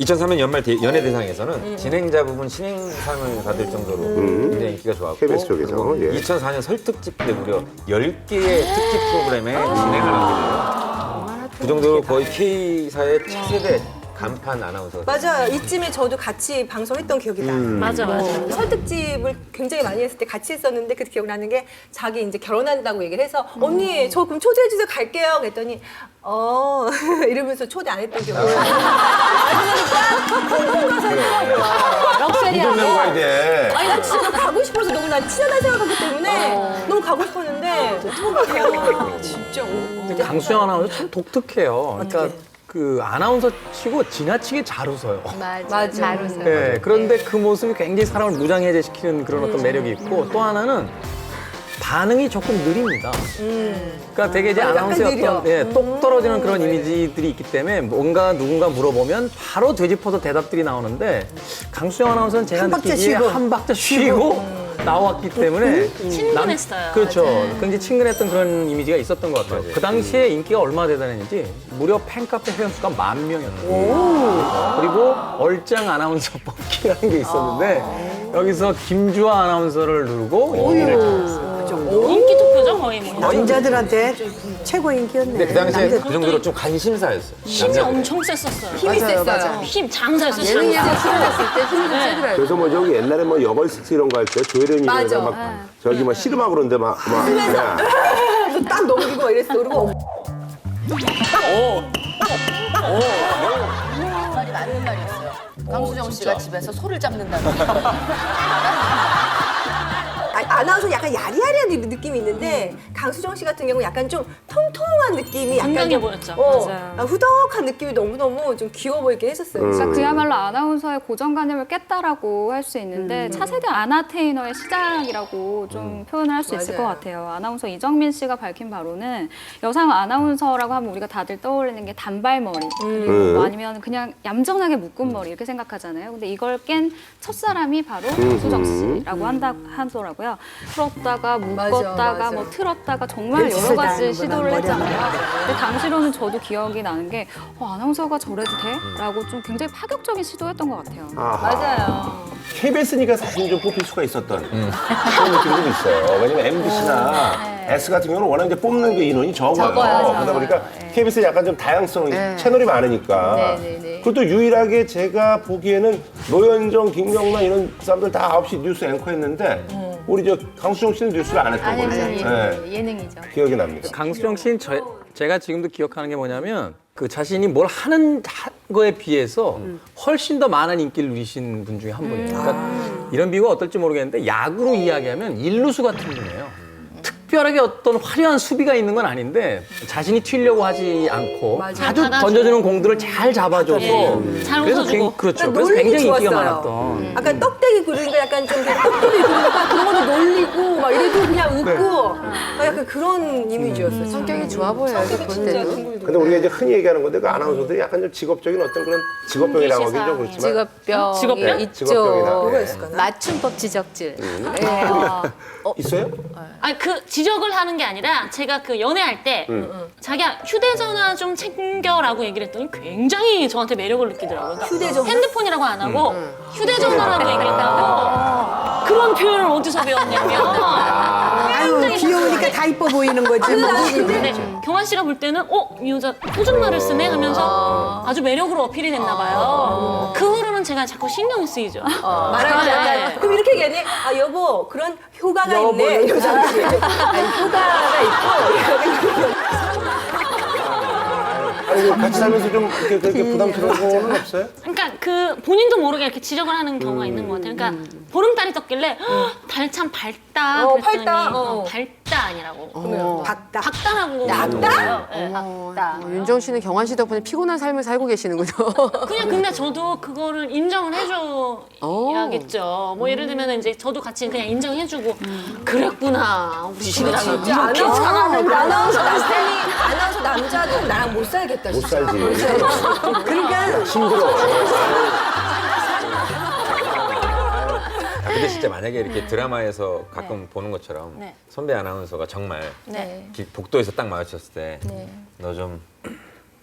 2003년 연말 연예대상에서는 진행자 부분 신인상을 받을 정도로 굉장히 인기가 좋았고 KBS 쪽에서, 그리고 예. 2004년 설 특집 때 무려 10개의 특집 프로그램에 진행을 하게 돼요. 그 정도로 거의 K사의 차세대 간판 아나운서가 맞아요. 이쯤에 저도 같이 방송했던 기억이 나요. 맞아, 맞아. 설득집을 굉장히 많이 했을 때 같이 했었는데 그때 기억나는 게 자기 이제 결혼한다고 얘기를 해서 언니 저 그럼 초대해주세요 갈게요 그랬더니 이러면서 초대 안 했던 기억이 나요. 홍콩 가서 했더라고요. 무슨 명가야 돼. 아니 나 진짜 가고 싶어서 너무 난 친하다 생각하기 때문에 너무 가고 싶었는데 진짜 근데 강수영 아나운서 참 독특해요. 그러니까 그 아나운서 치고 지나치게 잘 웃어요. 맞아. 잘 웃어요. 네, 그런데 그 모습이 굉장히 사람을 무장해제시키는 그런 어떤 매력이 있고 또 하나는 반응이 조금 느립니다. 그러니까 되게 이제 아나운서의 어떤 똑 떨어지는 그런 이미지들이 있기 때문에 뭔가 누군가 물어보면 바로 되짚어서 대답들이 나오는데 강수영 아나운서는 제가 한 박자 느끼기에 쉬고. 한 박자 쉬고 나왔기 때문에 친근했어요. 그렇죠. 굉장히 친근했던 그런 이미지가 있었던 것 같아요. 그 당시에 인기가 얼마나 대단했는지 무려 팬카페 회원수가 10,000명이었어요. 그리고 얼짱 아나운서 뽑기라는 게 있었는데 여기서 김주아 아나운서를 누르고 인기를 받았어요. 인기 투표죠, 거의 뭐. 남자들한테 최고 인기였네. 근데 그 당시에 남자들. 그 정도로 좀 관심사였어요. 힘이 남자들이. 엄청 셌었어요. 힘이 맞아요, 셌어요. 맞아요. 힘 장사였어요, 예능이 장사. 출연했을 때 힘이 좀 세더라고요. 그래서 뭐 저기 옛날에 뭐 여걸스트 이런 거 할 때 조혜련이 맞아. 막 저기 막 씨름하고 그러는데 막 야. 그래서 딱 넘기고 막 이랬어. 그리고 말이 맞는 말이 있어요. 강수정 씨가 집에서 소를 잡는다는 아나운서 약간 야리야리한 느낌이 있는데 강수정 씨 같은 경우 약간 좀 통통한 느낌이 약간 건강해 좀, 보였죠. 맞아요. 후덕한 느낌이 너무너무 좀 귀여워 보이게 했었어요. 그러니까 그야말로 아나운서의 고정관념을 깼다라고 할 수 있는데 차세대 아나테이너의 시작이라고 좀 표현을 할 수 있을 것 같아요. 아나운서 이정민 씨가 밝힌 바로는 여성 아나운서라고 하면 우리가 다들 떠올리는 게 단발머리 뭐 아니면 그냥 얌전하게 묶은 머리 이렇게 생각하잖아요. 근데 이걸 깬 첫사람이 바로 강수정 씨라고 하더라고요. 풀었다가 묶었다가 맞아. 뭐 틀었다가 정말 여러 가지 시도를 했잖아요. 근데 당시로는 저도 기억이 나는 게 아나운서가 저래도 돼? 라고 좀 굉장히 파격적인 시도였던 것 같아요. 맞아요. KBS니까 사실 좀 뽑힐 수가 있었던 그런 느낌이 좀 있어요. 왜냐면 MBC나 S 같은 경우는 워낙 이제 뽑는 게 인원이 적어요. 그러다 보니까 KBS에 약간 좀 다양성이 채널이 많으니까. 그것도 유일하게 제가 보기에는 노현정, 김경란 이런 사람들 다 9시 뉴스 앵커 했는데 우리 저 강수정 씨는 뉴스를 안 했던 거예요. 예능이죠. 기억이 납니다. 강수정 씨는 제가 지금도 기억하는 게 뭐냐면 그 자신이 뭘 하는 거에 비해서 훨씬 더 많은 인기를 누리신 분 중에 한 분이에요. 그러니까 이런 비유가 어떨지 모르겠는데 야구로 이야기하면 일루수 같은 분이에요. 특별하게 어떤 화려한 수비가 있는 건 아닌데 자신이 튀려고 하지 않고 아주 던져주는 공들을 잘 잡아줘서 잘 그래서 웃어주고. 그렇죠. 그래서 굉장히 인기가 많았던. 약간 떡대기 그리는 거 약간 좀 떡대기 그리니까 그런 것도 놀리고 막 이래도 그냥 웃고 약간 그런 이미지였어요. 성격이 좋아 보여요. 이렇게 볼 때도. 근데 우리가 이제 흔히 얘기하는 건데 그 아나운서들이 약간 좀 직업적인 어떤 그런 직업병이라고 하긴 좀 그렇지만 직업병이 있죠. 직업병이나 뭐가 있을까나? 맞춤법 지적질. 있어요? 아니 그 지적을 하는 게 아니라 제가 그 연애할 때 자기야 휴대전화 좀 챙겨라고 얘기를 했더니 굉장히 저한테 매력을 느끼더라고요. 그러니까 휴대전화? 핸드폰이라고 안 하고 휴대전화라고 얘기를 했다고 그런 표현을 어디서 배웠냐면 아유, 귀여우니까 다 이뻐 보이는 거지. 뭐. 근데 경환 씨가 볼 때는 이 여자 표준말을 쓰네 하면서 아주 매력으로 어필이 됐나 봐요. 그 후로는 제가 자꾸 신경이 쓰이죠. 말할 때 네. 약간 그럼 이렇게 얘기하니? 아 여보 그런 효과가 있네. 여자들이. 아니 효과가 있고. 아니, 같이 살면서 좀 그렇게 부담스러운 거는 없어요? 그러니까 그 본인도 모르게 이렇게 지적을 하는 경우가 있는 것 같아요. 그러니까 보름달이 떴길래 달 참 밝다 그랬더니 밝다. 밝다 아니라고. 박다. 박다라고. 박다? 네. 윤정 씨는 경환 씨 덕분에 피곤한 삶을 살고 계시는군요. 그냥 근데 저도 그거를 인정을 해줘야겠죠. 뭐 예를 들면 이제 저도 같이 그냥 인정해주고 그랬구나 우리 신랑이 이렇게 아나운서 남자도 나랑 못 살겠다. 못 살지. 그러니까 힘들어. 근데 진짜 만약에 이렇게 드라마에서 가끔 보는 것처럼 네. 선배 아나운서가 정말 네. 복도에서 딱 마주쳤을 때 너 좀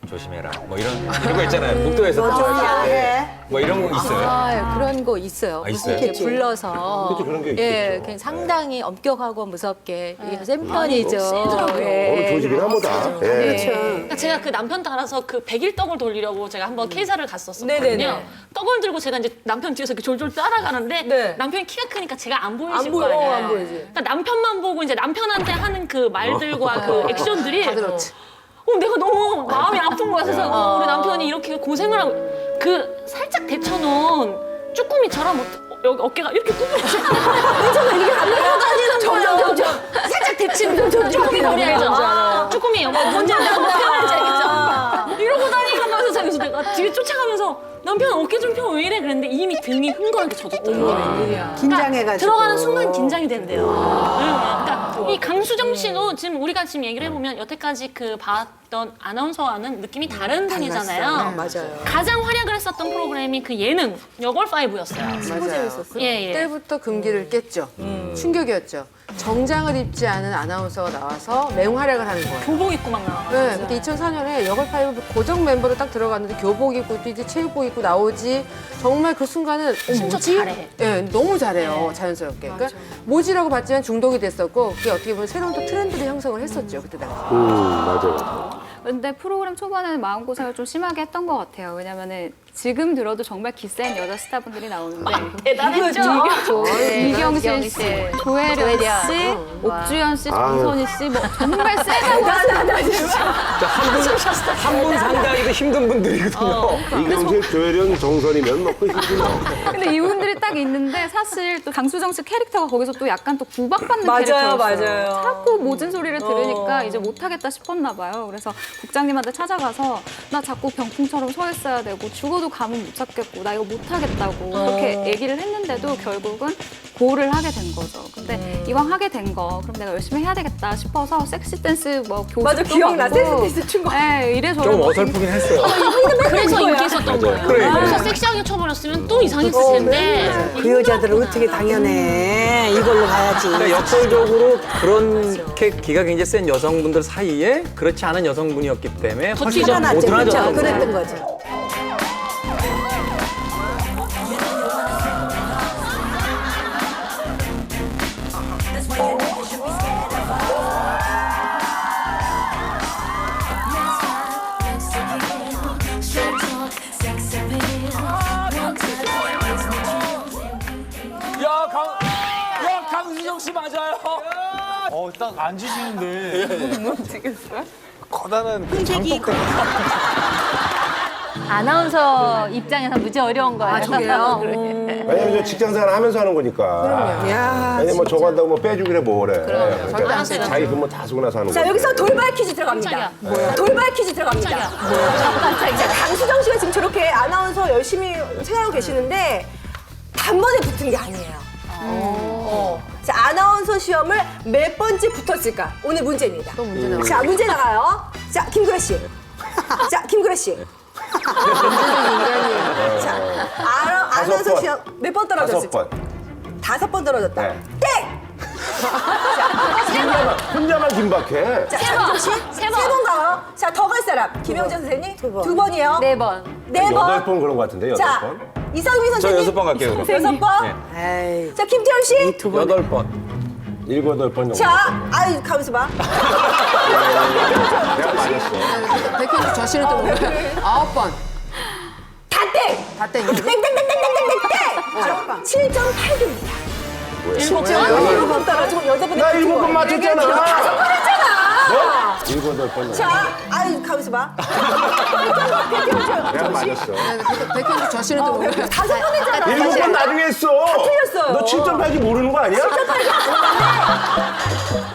조심해라 뭐 이런 거 있잖아요. 복도에서 딱 마주쳤을 때 뭐 이런 거 있어요. 아, 그런 거 있어요. 아, 무슨 있어요? 이렇게 불러서. 그치, 그런 게 예, 있겠죠. 그냥 상당히 엄격하고 무섭게 이게 센 편이죠. 세더라고요. 예. 조직이나 보다. 예. 그러니까 제가 그 남편 따라서 그 100일 떡을 돌리려고 제가 한번 K사를 갔었거든요. 네네네. 떡을 들고 제가 이제 남편 뒤에서 이렇게 졸졸 따라가는데 네. 남편이 키가 크니까 제가 안 보이실 안 보여, 거 아니에요. 안 보이지. 그러니까 남편만 보고 이제 남편한테 하는 그 말들과 그 액션들이 내가 너무 마음이 아픈 거야. 그래서 우리 남편이 이렇게 고생을 하고 그 살짝 데쳐놓은 쭈꾸미처럼 여기 어깨가 이렇게 구부러져. 괜찮아 이게 안 내려다니는 거야. 살짝 데친 쭈꾸미 머리 알죠? 쭈꾸미 뭔지 표현할지 알겠죠? 이러고 다니면서 그래서 내가 뒤에 쫓아가면서 남편 어깨 좀 펴 왜 이래 그랬는데 이미 등이 흥건하게 젖었더라고요. 긴장해가지고. 들어가는 순간 긴장이 된대요. 그러니까 이 강수정 씨도 지금 우리가 지금 얘기를 해보면 여태까지 그 봤던 아나운서와는 느낌이 다른 분이잖아요. 맞아요. 가장 활약을 했었던 프로그램이 그 예능 여걸5였어요. 맞아요. 예. 그때부터 금기를 깼죠. 충격이었죠. 정장을 입지 않은 아나운서가 나와서 맹활약을 하는 거예요. 교복 입고 막 나와. 네, 그때 2004년에 여걸5 고정 멤버로 딱 들어갔는데 교복 입고 뛰지, 체육복 입고 나오지. 정말 그 순간은 진짜 뭐지? 잘해. 네, 너무 잘해요, 자연스럽게. 그러니까 뭐지라고 봤지만 중독이 됐었고 그게 어떻게 보면 새로운 또 트렌드를 형성을 했었죠, 그때 당시. 맞아요. 근데 프로그램 초반에는 마음고생을 좀 심하게 했던 것 같아요. 왜냐면은 지금 들어도 정말 기센 여자 스타분들이 나오는데 대단했죠. 이경실 씨, 조혜련 씨, 옥주현 씨, 정선희 씨, 뭐 정말 세다고 한 분 상대하기도 힘든 분들이거든요. 이경실, 조혜련, 정선이면 뭐 끝이지 뭐. 근데 이분들이 딱 있는데 사실 또 강수정 씨 캐릭터가 거기서 또 약간 또 구박받는 맞아요, 캐릭터였어요. 맞아요. 자꾸 모진 소리를 들으니까 이제 못하겠다 싶었나 봐요. 그래서 국장님한테 찾아가서 나 자꾸 병풍처럼 서 있어야 되고 죽어도 감은 못 잡겠고 나 이거 못하겠다고 그렇게 얘기를 했는데도 결국은 고를 하게 된 거죠. 근데 이왕 하게 된 거 그럼 내가 열심히 해야 되겠다 싶어서 섹시 댄스 뭐 교습도 맞아 기억나. 받고 섹시 댄스 춘 거. 네, 이래저래 좀 뭐 어설프긴 했어요. 그래서 인기 있었던 거예요. 그래. 거기서 섹시하게 쳐버렸으면 또 이상했을 텐데. 그 여자들은 어떻게 당연해. 이걸로 가야지. 그러니까 역설적으로 그렇게 기가 굉장히 센 여성분들 사이에 그렇지 않은 여성분이었기 때문에 훨씬 더 죠 모던해졌던 거예요. 그랬던 거죠. 강수정 씨 맞아요. 딱 앉으시는데. 모르겠어요? 커다란 흔적이 아나운서 입장에서 무지 어려운 거예요. 저게요? 왜냐면 저 직장생활 하면서 하는 거니까. 야, 아니 뭐 저거 한다고 뭐 빼주기래 뭐래. 절대 안 빼죠. 자기 근무 다 쓰고 나서 하는 자 거지. 여기서 돌발 퀴즈 들어갑니다. 돌발 퀴즈 들어갑니다. 자 강수정 씨가 지금 저렇게 아나운서 열심히 생활하고 계시는데 단번에 붙은 게 아니에요. 자 아나운서 시험을 몇 번째 붙었을까? 오늘 문제입니다. 또 문제 나와요. 자 문제 나가요. 자 김구라 씨. 자 김구라 씨. 자 아나운서 번. 시험 몇 번 떨어졌을까? 5번. 5번 떨어졌다. 네. 땡! 자, 혼자만 긴박해. 자, 장준 씨, 세 번 가요. 자, 더 갈 사람. 김영정 선생님, 두 번이요. 네 번. 네 번. 8번 그런 것 같은데, 8번. 자, 이상민 저 선생님. 6번 갈게요, 그럼. 6번. 에이, 자, 김태현 씨. 8번. 7, 8번 정도. 자, 아이, 가면서 봐. 내가 맞았어. 백현주 저 씨는 또 뭔가요? 9번. 다 땡! 다 땡. 땡땡땡땡땡땡땡! 바로 7.8입니다. 뭐야? 7번 떨어지고 8번 나 7번 맞췄잖아. 5번 했잖아. 7, 8번. 자, 아이, 가면서 봐. 내가 맞았어. 백현주 저 씨는 또 뭔가요? 5번 했잖아. 7번 나중에 했어. 틀렸어요. 너 7.8이 모르는 거 아니야? 7.8이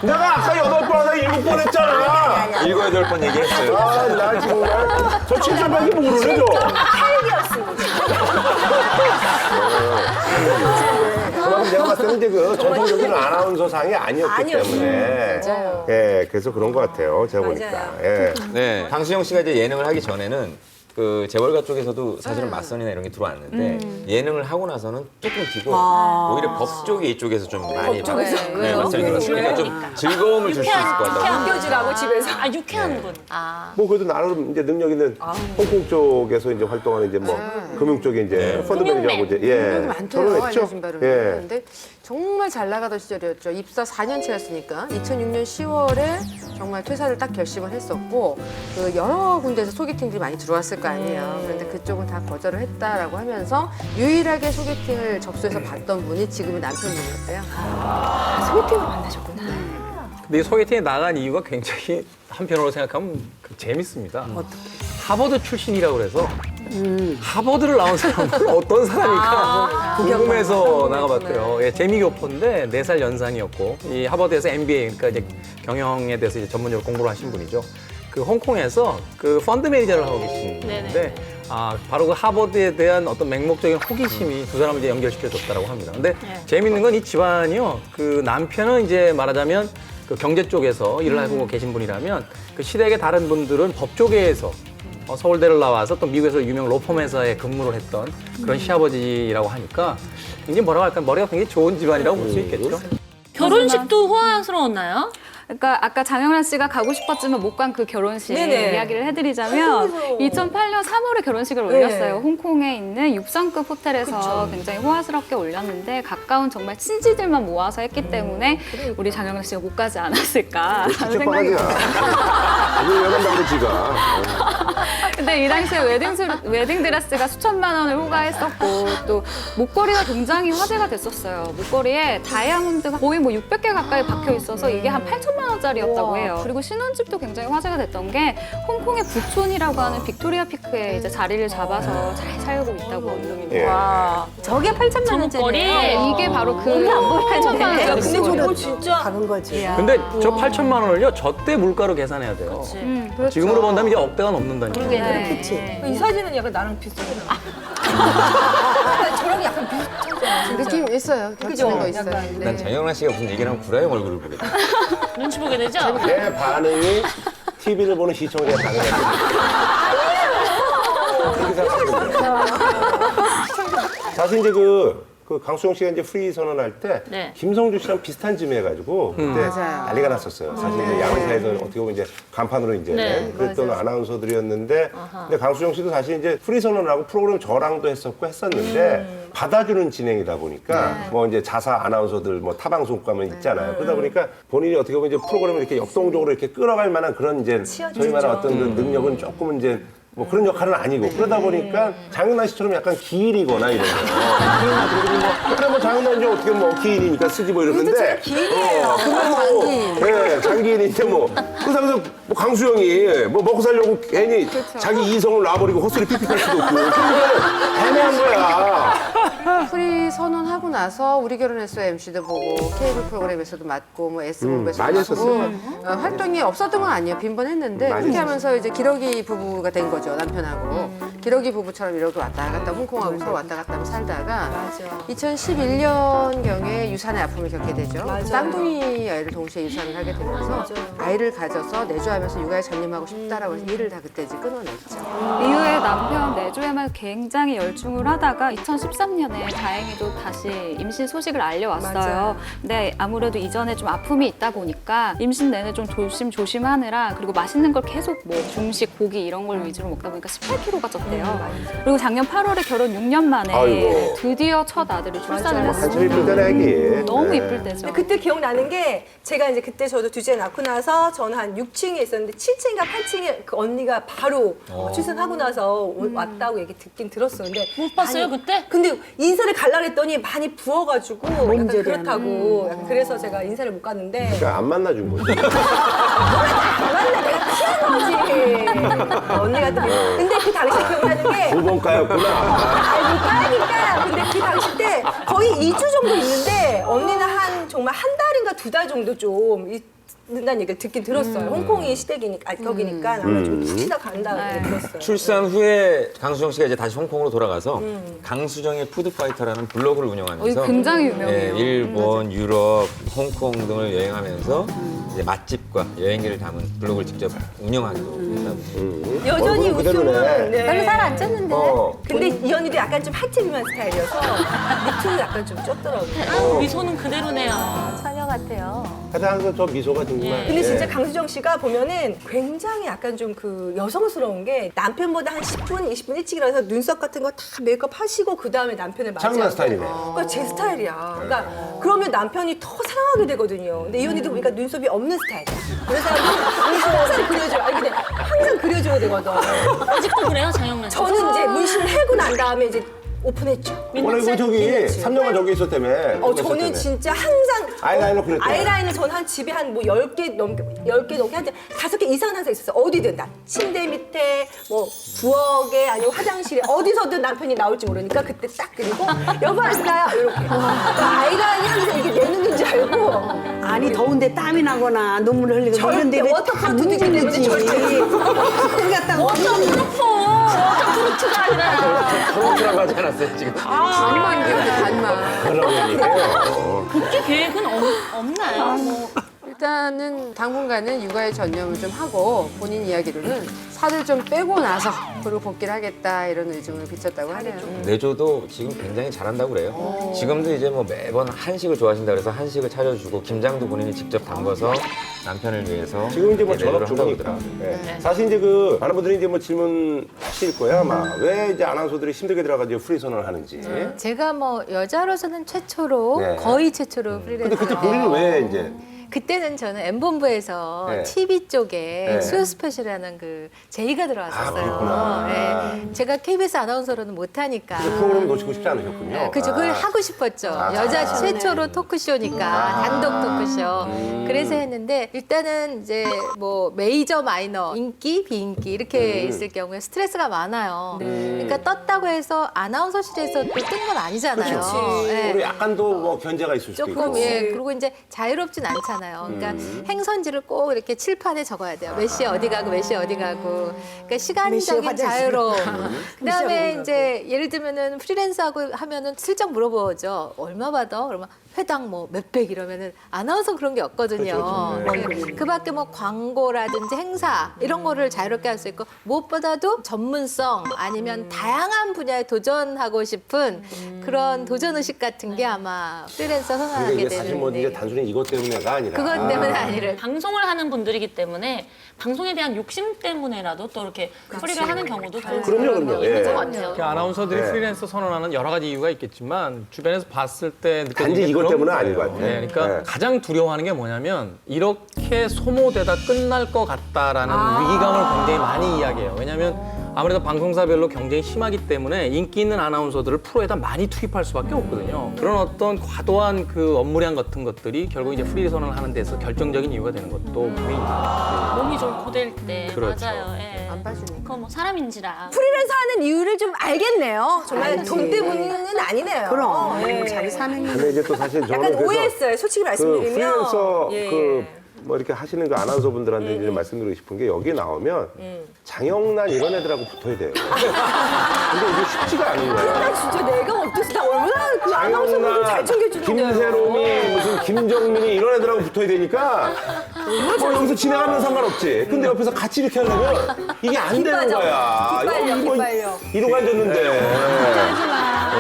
내가 아까 8번 하다 7번 했잖아. 7, 8번 얘기했어요. 아, 나 정말. 저 7.8이 모르네, 저. 8이었습니다. 그만큼 내가 봤을 때는 이제 그 전통적인 아나운서상이 아니었기 때문에. 맞아요. 예, 그래서 그런 것 같아요. 제가 맞아요. 보니까. 예. 네. 강수영 씨가 이제 예능을 하기 전에는 그 재벌가 쪽에서도 사실은 맞선이나 이런 게 들어왔는데 예능을 하고 나서는 조금 뒤고 오히려 법 쪽이 이쪽에서 좀 많이 맞선이 들어왔어요. 그러니까 좀 즐거움을 줄 수 있을 것 같다고. 느껴지라고 집에서. 아, 유쾌한 분. 뭐 그래도 나름 이제 능력 있는 홍콩 쪽에서 이제 활동하는 이제 뭐 금융 쪽에 이제 펀드 매니저하고 이제 능력이 많대요, 결혼했죠. 알려진 바로는. 예. 근데 정말 잘 나가던 시절이었죠. 입사 4년째였으니까 2006년 10월에 정말 퇴사를 딱 결심을 했었고 그 여러 군데에서 소개팅들이 많이 들어왔을 거 아니에요. 그런데 그쪽은 다 거절을 했다라고 하면서 유일하게 소개팅을 접수해서 봤던 분이 지금의 남편분이었대요. 소개팅을 만나셨구나. 근데 이 소개팅에 나간 이유가 굉장히 한편으로 생각하면 재밌습니다. 하버드 출신이라고 그래서 하버드를 나온 사람은 어떤 사람일까 궁금해서 나가봤대요. 예, 재미교포인데 4살 연상이었고 이 하버드에서 MBA, 그러니까 이제 경영에 대해서 이제 전문적으로 공부를 하신 분이죠. 그 홍콩에서 그 펀드 매니저를 하고 계신 분인데 바로 그 하버드에 대한 어떤 맹목적인 호기심이 두 사람을 이제 연결시켜줬다고 합니다. 근데 재밌는 건 이 집안이요. 그 남편은 이제 말하자면 그 경제 쪽에서 일을 하고 계신 분이라면 그 시댁의 다른 분들은 법 쪽에서 서울대를 나와서 또 미국에서 유명 로펌 회사에 근무를 했던 그런 시아버지라고 하니까 굉장히 뭐라고 할까 머리가 굉장히 좋은 집안이라고 볼 수 있겠죠. 결혼식도 호화스러웠나요? 그러니까 아까 장영란 씨가 가고 싶었지만 못 간 그 결혼식 네네. 이야기를 해드리자면 2008년 3월에 결혼식을 올렸어요. 홍콩에 있는 6성급 호텔에서 굉장히 호화스럽게 올렸는데 가까운 정말 친지들만 모아서 했기 때문에 우리 장영란 씨가 못 가지 않았을까 하는 생각이 들어요. 아니, 왜 간다고 지가. 근데 이 당시에 웨딩 드레스가 수천만 원을 호가했었고 또 목걸이가 굉장히 화제가 됐었어요. 목걸이에 다이아몬드가 거의 뭐 600개 가까이 박혀 있어서 이게 한 8천만 원짜리였다고 해요. 그리고 신혼집도 굉장히 화제가 됐던 게 홍콩의 부촌이라고 하는 빅토리아 피크에 이제 자리를 잡아서 잘 살고 있다고 합니다. 예. 와, 저게 8천만 원짜리예요. 이게 바로 그 오늘 안 보이는데. 8천만 원짜리 근데 저거 진짜 박은 거지. 근데 저 8천만 원을요 저때 물가로 계산해야 돼요. 지금으로 본다면 이제 억대가 넘는다니까요. 그렇지. 이 사진은 약간 나랑 비슷하게 나와. 저랑 약간 비슷하죠. 느낌 있어요. 겹치는 거 있어요. 난 장영란 씨가 무슨 얘기를 하면 구라형 얼굴을 보겠다. 눈치 보게 되죠? 내 반응이 TV를 보는 시청자의 반응이야. 사실 이제 그 강수영 씨가 이제 프리 선언할 때 김성주 씨랑 비슷한 쯤 해가지고 그때 난리가 났었어요. 사실 이제 양사에서 어떻게 보면 이제 간판으로 이제 그랬던 아나운서들이었는데 근데 강수영 씨도 사실 이제 프리 선언을 하고 프로그램 저랑도 했었는데 받아주는 진행이다 보니까 뭐 이제 자사 아나운서들 뭐 타방송 가면 있잖아요. 그러다 보니까 본인이 어떻게 보면 이제 프로그램을 이렇게 역동적으로 이렇게 끌어갈 만한 그런 이제 저희 말한 어떤 그 능력은 조금은 이제 뭐 그런 역할은 아니고 그러다 보니까 장윤아 씨처럼 약간 기일이거나 이런 거. 그래 뭐 장윤아 이제 어떻게 뭐 기일이니까 쓰지 뭐 이러는데. 기일이에요. 장기인. 네, 장기인인데 뭐. 그래서 뭐 강수영이 뭐 먹고 살려고 괜히 자기 이성을 놔버리고 헛소리 픽픽할 수도 없고. 그러니까 애매한 거야. 프리 선언하고 나서 우리 결혼했어 MC도 보고 케이블 프로그램에서도 맡고 뭐 S본부에서도 많이 맡고 했었어요. 활동이 없었던 건 아니에요. 빈번했는데 많이 그렇게 하면서 이제 기러기 부부가 된 거죠. 남편하고 기러기 부부처럼 이렇게 왔다 갔다 홍콩하고 서로 왔다 갔다 하며 살다가 2011년경에 유산의 아픔을 겪게 되죠. 쌍둥이 아이를 동시에 유산을 하게 되면서 아이를 가져서 내조하면서 육아에 전념하고 싶다라고 해서 일을 다 그때 이제 끊어냈죠. 이후에 남편 내조에만 굉장히 열중을 하다가 2013년에 다행히도 또 다시 임신 소식을 알려왔어요. 맞아요. 근데 아무래도 이전에 좀 아픔이 있다 보니까 임신 내내 좀 조심하느라 그리고 맛있는 걸 계속 뭐 중식, 고기 이런 걸 위주로 먹다 보니까 18kg가 쪘대요. 그리고 작년 8월에 결혼 6년 만에 아이고. 드디어 첫 아들을 출산을 맞아요. 한참 했어요. 이쁠 때는 애기. 너무 네. 이쁠 때죠. 근데 그때 기억나는 게 제가 이제 그때 저도 둘째 낳고 나서 저는 한 6층에 있었는데 7층인가 8층에 그 언니가 바로 출산하고 나서 왔다고 얘기 듣긴 들었어요. 근데 못 봤어요, 그때? 근데 인사를 갈라 그랬더니 많이 부어가지고 약간 몸조리 그렇다고 약간 그래서 제가 인사를 못 갔는데 그러니까 안 만나준 거지. 맞나 내가 피한 거지. 언니가 또 근데 그 당시 기억나는 게 두 번 까였구나. 아니 까니까 근데 그 당시 때 거의 2주 정도 있는데 언니는 한 정말 한 달인가 2달 정도 좀 있는다는 얘기를 듣긴 들었어요. 홍콩이 시댁이니까 격이니까 아마 좀 푹 쉬다 간다고 얘기 들었어요. 출산 후에 강수정 씨가 이제 다시 홍콩으로 돌아가서 강수정의 푸드파이터라는 블로그를 운영하면서 굉장히 유명해요. 일본, 유럽, 홍콩 등을 여행하면서 이제 맛집과 여행기를 담은 블로그를 직접 운영하기도 했다고. 여전히 웃음은 네. 별로 살 안 쪘는데. 근데 이 언니도 약간 좀 하이템한 스타일이어서 밑으로 약간 좀 쪘더라고요. 미소는 그대로네요. 처녀 같아요. 하여튼 항상 저 미소가 정말. 근데 진짜 예. 강수정 씨가 보면은 굉장히 약간 좀 그 여성스러운 게 남편보다 한 10분, 20분 일찍 일어나서 눈썹 같은 거 다 메이크업 하시고 그 다음에 남편을 맞이하고. 장난 스타일이네. 그러니까 제 스타일이야. 그러니까 그러면 남편이 더 사랑하게 되거든요. 근데 이 언니도 보니까 눈썹이 없는 스타일이야. 그래서 항상 그려줘요. 아니 근데 항상 그려줘야 되거든. 아직도 그래요, 장영란 씨? 저는 이제 문신을 해고 난 다음에 이제 오픈했죠. 원래 이거 저기 민낯을. 3년간 저기 있었다며. 저는 진짜 항상 아이라이너 그랬대. 아이라이너 저는 한 집에 한 뭐 10개 넘게 한 5개 이상은 항상 있었어요. 어디든 다 침대 밑에 뭐 부엌에 아니면 화장실에 어디서든 남편이 나올지 모르니까 그때 딱 그리고 여보 왔어요 이렇게. 그러니까 아이라인이 항상 이게 내 눈인 줄 알고 아니 더운데 땀이 나거나 눈물을 흘리고 절대 이런데 왜 워터프루트 있기 때문에 절대. 갖다 워터프루트가 아니라 프로그램 하지 않았어요 지금? 반만 기억해, 반만. 그런 얘기예요. 복귀 계획은 없나요? 뭐. 일단은 당분간은 육아에 전념을 좀 하고 본인 이야기로는 살을 좀 빼고 나서 그리고 복귀를 하겠다 이런 의중을 비쳤다고 하네요. 내조도 지금 굉장히 잘한다고 그래요. 지금도 이제 뭐 매번 한식을 좋아하신다 그래서 한식을 차려주고 김장도 본인이 직접 담궈서 남편을 위해서 지금 이제 뭐 내조를 전업 한다고 주부니까. 그러더라고요. 예. 사실 이제 그 많은 분들이 이제 뭐 질문 하실 거야 아마 왜 이제 아나운서들이 힘들게 들어가지고 프리 선언을 하는지. 제가 뭐 여자로서는 최초로 네. 거의 최초로 프리랜서. 근데 그때 본인은 왜 이제 그때는 저는 M본부에서 네. TV 쪽에 네. 수요 스페셜이라는 그 제의가 들어왔었어요. 그렇구나. 네. 제가 KBS 아나운서로는 못하니까. 그 프로그램 놓치고 싶지 않으셨군요. 그죠. 그걸 하고 싶었죠. 아, 여자 아, 최초로 토크쇼니까 단독 토크쇼. 그래서 했는데 일단은 이제 뭐 메이저 마이너 인기 비인기 이렇게 있을 경우에 스트레스가 많아요. 그러니까 떴다고 해서 아나운서실에서 또 뜬 건 아니잖아요. 네. 그리고 약간 더 뭐 견제가 있을 수도 조금 있고. 예 그리고 이제 자유롭진 않잖아요. 그러니까 행선지를 꼭 이렇게 칠판에 적어야 돼요. 몇 시에 어디 가고 몇 시에 어디 가고. 그러니까 시간적인 화장실 자유로움. 몇 시에 그다음에 어디 이제 예를 들면은 프리랜서하고 하면은 슬쩍 물어보죠. 얼마 받아? 그러면 회당 뭐 몇백 이러면은 아나운서 그런 게 없거든요. 그밖에 뭐 광고라든지 행사 이런 거를 자유롭게 할 수 있고 무엇보다도 전문성 아니면 다양한 분야에 도전하고 싶은 그런 도전 의식 같은 게 아마 프리랜서 근데 선언하게 이게 사실 뭐 되는데 이제 단순히 이것 때문에가 아니라. 그것 때문에 아니라 방송을 하는 분들이기 때문에 방송에 대한 욕심 때문에라도 또 이렇게 프리를 하는 경우도 좀 그럼요. 있는 예. 것 같아요. 그 아나운서들이 네. 프리랜서 선언하는 여러 가지 이유가 있겠지만 주변에서 봤을 때 느껴지는 단지 게 이것 그런 때문은 아닌 거예요. 것 같아요. 네, 그러니까 네. 가장 두려워하는 게 뭐냐면 이렇게 소모되다 끝날 것 같다라는 위기감을 굉장히 많이 이야기해요. 왜냐하면 아무래도 방송사별로 경쟁이 심하기 때문에 인기 있는 아나운서들을 프로에다 많이 투입할 수밖에 없거든요. 그런 어떤 과도한 그 업무량 같은 것들이 결국 이제 프리 선언을 하는 데서 결정적인 이유가 되는 것도 분명히 있습니다. 몸이 좀 고될 때 그렇죠. 맞아요. 예. 안 봐주니까. 그거 뭐 사람인지라. 프리랜서 하는 이유를 좀 알겠네요. 정말 돈 때문은 아니네요. 그럼 예. 자기 사는 근데 이제 또 사실 저는 약간 그래서 오해했어요. 솔직히 그 말씀드리면. 프리랜서 예. 그 뭐 이렇게 하시는 그 아나운서 분들한테 이제 말씀드리고 싶은 게 여기 나오면 장영란 이런 애들하고 붙어야 돼요. 근데 이게 쉽지가 않은 거예요. 나 진짜 내가 어땠어? 나 얼마나 그 아나운서분들 잘 챙겨주는데. 김세롬이 무슨 김정민이 이런 애들하고 붙어야 되니까 뭐 여기서 진행하면 상관없지. 근데 옆에서 같이 이렇게 하려면 이게 안 되는 빠져. 거야. 깃 빨려, 깃 이거 빨려. 이러고 앉았는데. 하지 마.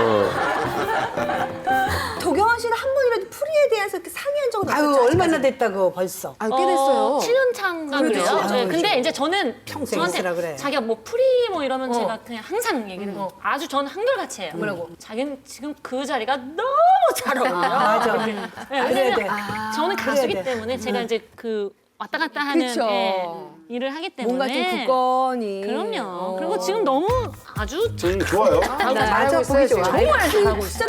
아유 얼마나 됐다고 벌써. 아, 꽤 됐어요. 7년 차인가 그래요. 그렇죠. 네, 근데 이제 저는 평생 저한테 있으라 그래. 자기가 뭐 프리 뭐 이러면 제가 그냥 항상 얘기를 해요. 아주 저는 한결같이 해요. 뭐라고? 자기는 지금 그 자리가 너무 잘 어울려요. 맞아. 네, 그래야 왜냐면 돼. 저는 가수기 돼. 때문에 제가 이제 그 왔다 갔다 하는 그쵸. 일을 하기 때문에 뭔가 좀 굳건히. 그럼요. 그리고 지금 너무 아주 좋아요. 맞아, 보기 좋아. 정말 잘하고 있어.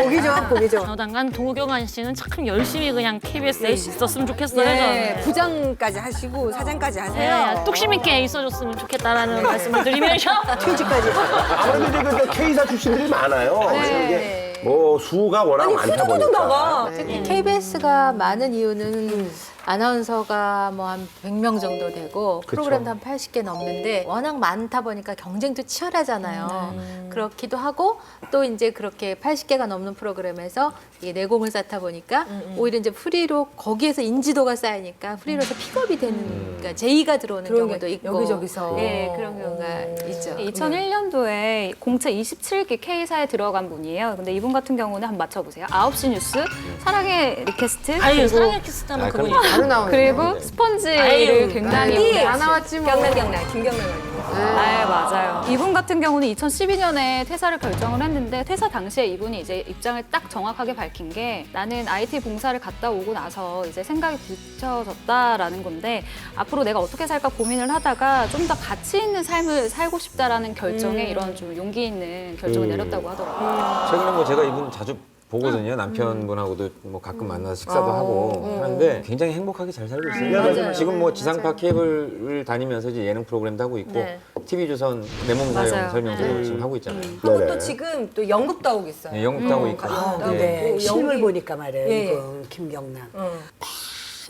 보기 좋아, 보기 좋아. 여당간 도경환 씨는 참 열심히 그냥 KBS에 있었으면 좋겠어요. 네, 부장까지 하시고 사장까지 하세요. 네, 뚝심 있게 있어줬으면 좋겠다라는 말씀을 드리면서 퇴직까지. 아무래도 이제 그 K사 출신들이 많아요. 그래서 이게 뭐 수가 워낙 많다 보니까. 특히 KBS가 많은 이유는 아나운서가 뭐 한 100명 정도 되고 프로그램도 한 80개 넘는데 워낙 많다 보니까 경쟁도 치열하잖아요. 그렇기도 하고 또 이제 그렇게 80개가 넘는 프로그램에서 이게 내공을 쌓다 보니까 오히려 이제 프리로 거기에서 인지도가 쌓이니까 프리로서 픽업이 되는 그러니까 제의가 들어오는 경우도 있고 여기저기서. 네, 그런 경우가 있죠. 2001년도에 공채 27기 K사에 들어간 분이에요. 근데 이분 같은 경우는 한번 맞춰보세요. 9시 뉴스, 사랑의 리퀘스트, 아유 그리고 사랑의 키스타는 그분이 바로 나오네. 그리고 스펀지를 굉장히 다 나왔지 뭐. 경남 김경남 네, 맞아요. 이분 같은 경우는 2012년에 퇴사를 결정을 했는데 퇴사 당시에 이분이 이제 입장을 딱 정확하게 밝힌 게 나는 IT 봉사를 갔다 오고 나서 이제 생각이 굳혀졌다라는 건데 앞으로 내가 어떻게 살까 고민을 하다가 좀 더 가치 있는 삶을 살고 싶다라는 결정에 이런 좀 용기 있는 결정을 내렸다고 하더라고요. 최근에 뭐 제가 이분 자주 보거든요. 남편분하고도 뭐 가끔 만나서 식사도 하고 하는데 굉장히 행복하게 잘 살고 있어요. 맞아요. 지금 뭐 지상파 케이블을 다니면서 이제 예능 프로그램도 하고 있고 네. TV조선 내 몸 사용 맞아요. 설명도 지금 하고 있잖아요. 하고 또 지금 또 연극도 하고 있어요. 네, 영국도 하고 있고. 근데 그 실물 연기. 보니까 말이에요. 예. 이거 김경남.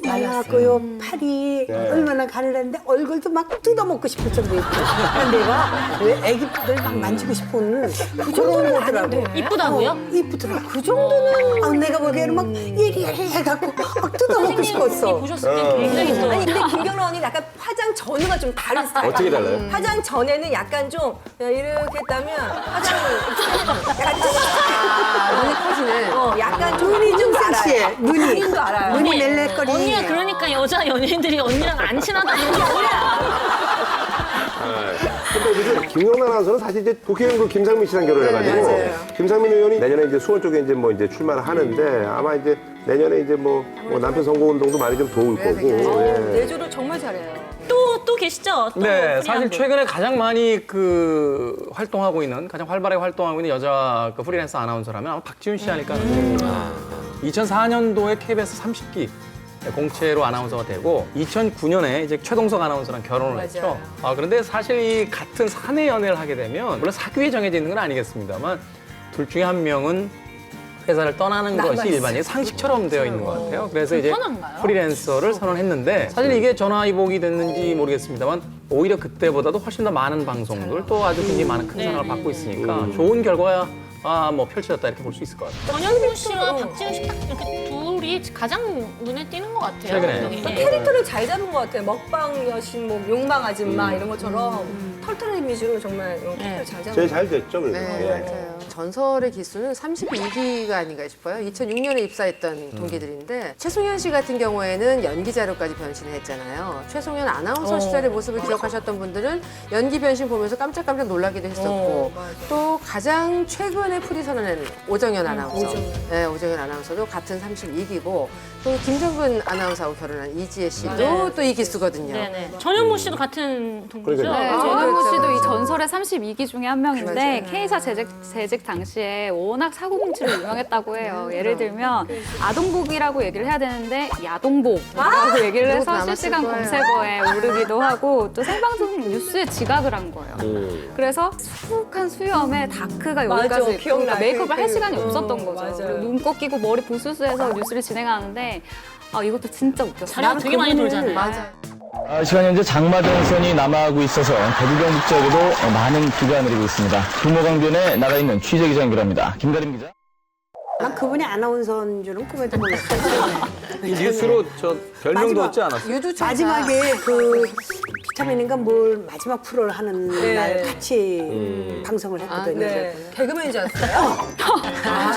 말랐고요. 팔이 얼마나 가늘었는데 얼굴도 막 뜯어먹고 싶을 정도였고. 내가 왜 애기들 막 만지고 싶은 그 정도는 거더라고. 이쁘다고요? 이쁘더라고. 그 정도는. 아, 내가 보기에는 막 예리해갖고 막 뜯어먹고 싶었어. 보셨을 때 굉장히 또 아니 근데 김경남 언니 약간 화장 전후가 좀 다른 스타일. 어떻게 달라요? 화장 전에는 약간 좀 이렇게 했다면 화장을 약간 눈이 커지네. 약간 좀 눈이 좀 알아요. 섹시해. 눈이. 본인도 알아요. 눈이 멜레거리. 언니가 그러니까 여자 연예인들이 언니랑 안 친하다는 게 아니야. 근데 이제 김경란 아나운서는 사실 이제 국회의원 그 김상민 씨랑 결혼해가지고 김상민 의원이 내년에 이제 수원 쪽에 이제 뭐 이제 출마를 하는데 아마 이제 내년에 이제 뭐 남편 선거운동도 많이 좀 도울 거고. 예. 내조를 정말 잘해요. 또 계시죠? 또 네, 프리한 사실 분. 최근에 가장 많이 그 활동하고 있는 가장 활발하게 활동하고 있는 여자 그 프리랜서 아나운서라면 아마 박지훈 씨 아닐까 하는 2004년도에 KBS 30기 공채로 아나운서가 되고 2009년에 이제 최동석 아나운서랑 결혼을 했죠. 그런데 사실 이 같은 사내 연애를 하게 되면 물론 사귀에 정해져 있는 건 아니겠습니다만 둘 중에 한 명은 회사를 떠나는 것이 일반적인 상식처럼 되어 있는 것 같아요. 그래서 이제 불편한가요? 프리랜서를 선언했는데 사실 이게 전화위복이 됐는지 모르겠습니다만 오히려 그때보다도 훨씬 더 많은 방송들 또 아주 굉장히 많은 큰 사랑을 받고 있으니까 좋은 결과야 뭐 펼쳐졌다 이렇게 볼 수 있을 것 같아요. 전현무 씨와 박지훈 씨 딱 이렇게 둘이 가장 눈에 띄는 것 같아요. 최근에. 예. 캐릭터를 잘 잡은 것 같아요. 먹방 여신, 뭐 용방 아줌마 이런 것처럼 털털한 이미지로 정말 캐릭터를 잘 잡은 제일 잘 됐죠, 그래도. 네, 예. 맞아요. 전설의 기수는 32기가 아닌가 싶어요. 2006년에 입사했던 동기들인데 최송현 씨 같은 경우에는 연기자로까지 변신을 했잖아요. 최송현 아나운서 시절의 모습을 기억하셨던 분들은 연기 변신 보면서 깜짝깜짝 놀라기도 했었고 또 가장 최근에 프리 선언한 오정현 아나운서. 네, 오정현 아나운서도 같은 32기고 또 김정근 아나운서하고 결혼한 이지혜 씨도 또 이 기수거든요. 네네. 전현무 씨도 같은 동기죠? 그러니까요. 네, 그렇죠, 전현무 씨도 그렇죠. 이 전설의 32기 중에 한 명인데 K사 재직 당시에 워낙 사고뭉치로 유명했다고 해요. 예를 들면 아동복이라고 얘기를 해야 되는데 야동복이라고 얘기를 해서 그것도 실시간 남았을 거예요. 검색어에 오르기도 하고 또 생방송 뉴스에 지각을 한 거예요. 그래서 수북한 수염에 다크가 맞아, 여기까지 있고 기억나. 그러니까 메이크업을 할 그, 시간이 없었던 거죠. 맞아요. 그리고 눈 끼고 머리 부스스해서 뉴스를 진행하는데 이것도 진짜 웃겼어요. 자료가 되게 많이 돌잖아요. 맞아요. 시간 현재 장마전선이 남하하고 있어서 대구 경북 지역에도 많은 비가 내리고 있습니다. 금호강변에 나가 있는 취재기자 연결합니다. 김가림 기자. 난 그분이 아나운서인 줄은 꿈에도 몰랐어요. 이 뉴스로 저 별명도 얻지 않았어요? 유두천사. 마지막에 그 비타민인가 뭘 마지막 프로를 하는 날 같이 방송을 했거든요. 개그맨인 줄 알았어요?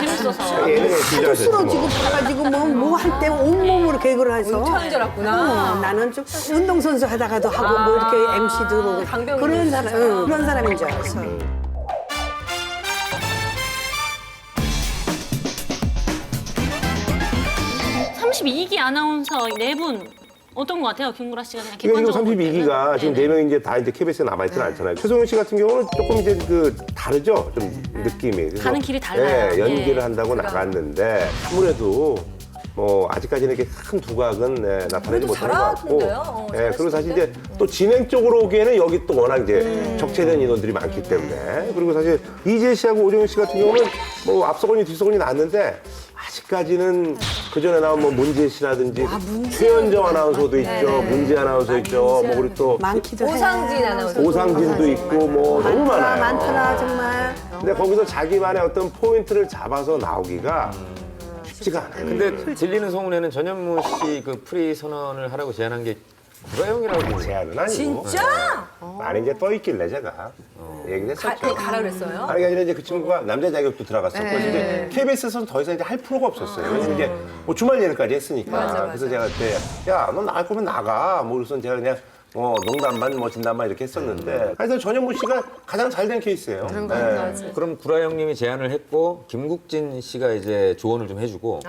재밌어서. 예능에 진짜 쓰러지고 봐가지고 뭐 할 때 온몸으로 개그를 해서 운동하는 줄 알았구나. 나는 좀 운동선수 하다가도 하고 뭐 이렇게 MC도 보고 그런 사람, 그런 사람인 줄 알았어. 32기 아나운서 네 분 어떤 것 같아요? 김구라 씨가 그냥 지금 객관적으로 볼 때는? 32기가 지금 네 명이 이제 다 이제 KBS에 남아있지는 않잖아요. 최소영 씨 같은 경우는 조금 이제 그 다르죠? 좀 느낌이. 그래서 가는 길이 달라요. 네, 연기를 예. 한다고 나갔는데 아무래도 뭐 아직까지는 이렇게 큰 두각은 나타내지 못하는 것 같고. 예, 그리고 사실 이제 또 진행 쪽으로 오기에는 여기 또 워낙 이제 적체된 인원들이 많기 때문에. 그리고 사실 이재 씨하고 오정현 씨 같은 경우는 뭐 앞서거니 뒤서거니 났는데 아직까지는 그 전에 나온 뭐 문재 씨라든지 최연정 아나운서도 있죠, 문재 아나운서 있죠, 뭐 그리고 또 많기도 해. 오상진 아나운서. 오상진도 있고 뭐 너무 많아요. 많더라 정말. 근데 거기서 자기만의 어떤 포인트를 잡아서 나오기가 쉽지가 않아요. 근데 들리는 소문에는 전현무 씨 그 프리 선언을 하라고 제안한 게 구라형이라고 제안은 아니고. 진짜? 많이 이제 떠있길래 제가 얘기를 했었죠. 가라 그랬어요? 아니, 아니라 이제 그 친구가 남자 자격도 들어갔었고, 이제 KBS에서는 더 이상 이제 할 프로가 없었어요. 그래서 이제 뭐 주말 예능까지 했으니까. 그래서 제가 그때, 야, 너 나갈 거면 나가. 뭐 그래서 제가 그냥 농담만 뭐 진담만 이렇게 했었는데. 그래서 전현무 씨가 가장 잘 된 케이스예요. 그럼 구라 형님이 제안을 했고 김국진 씨가 이제 조언을 좀 해주고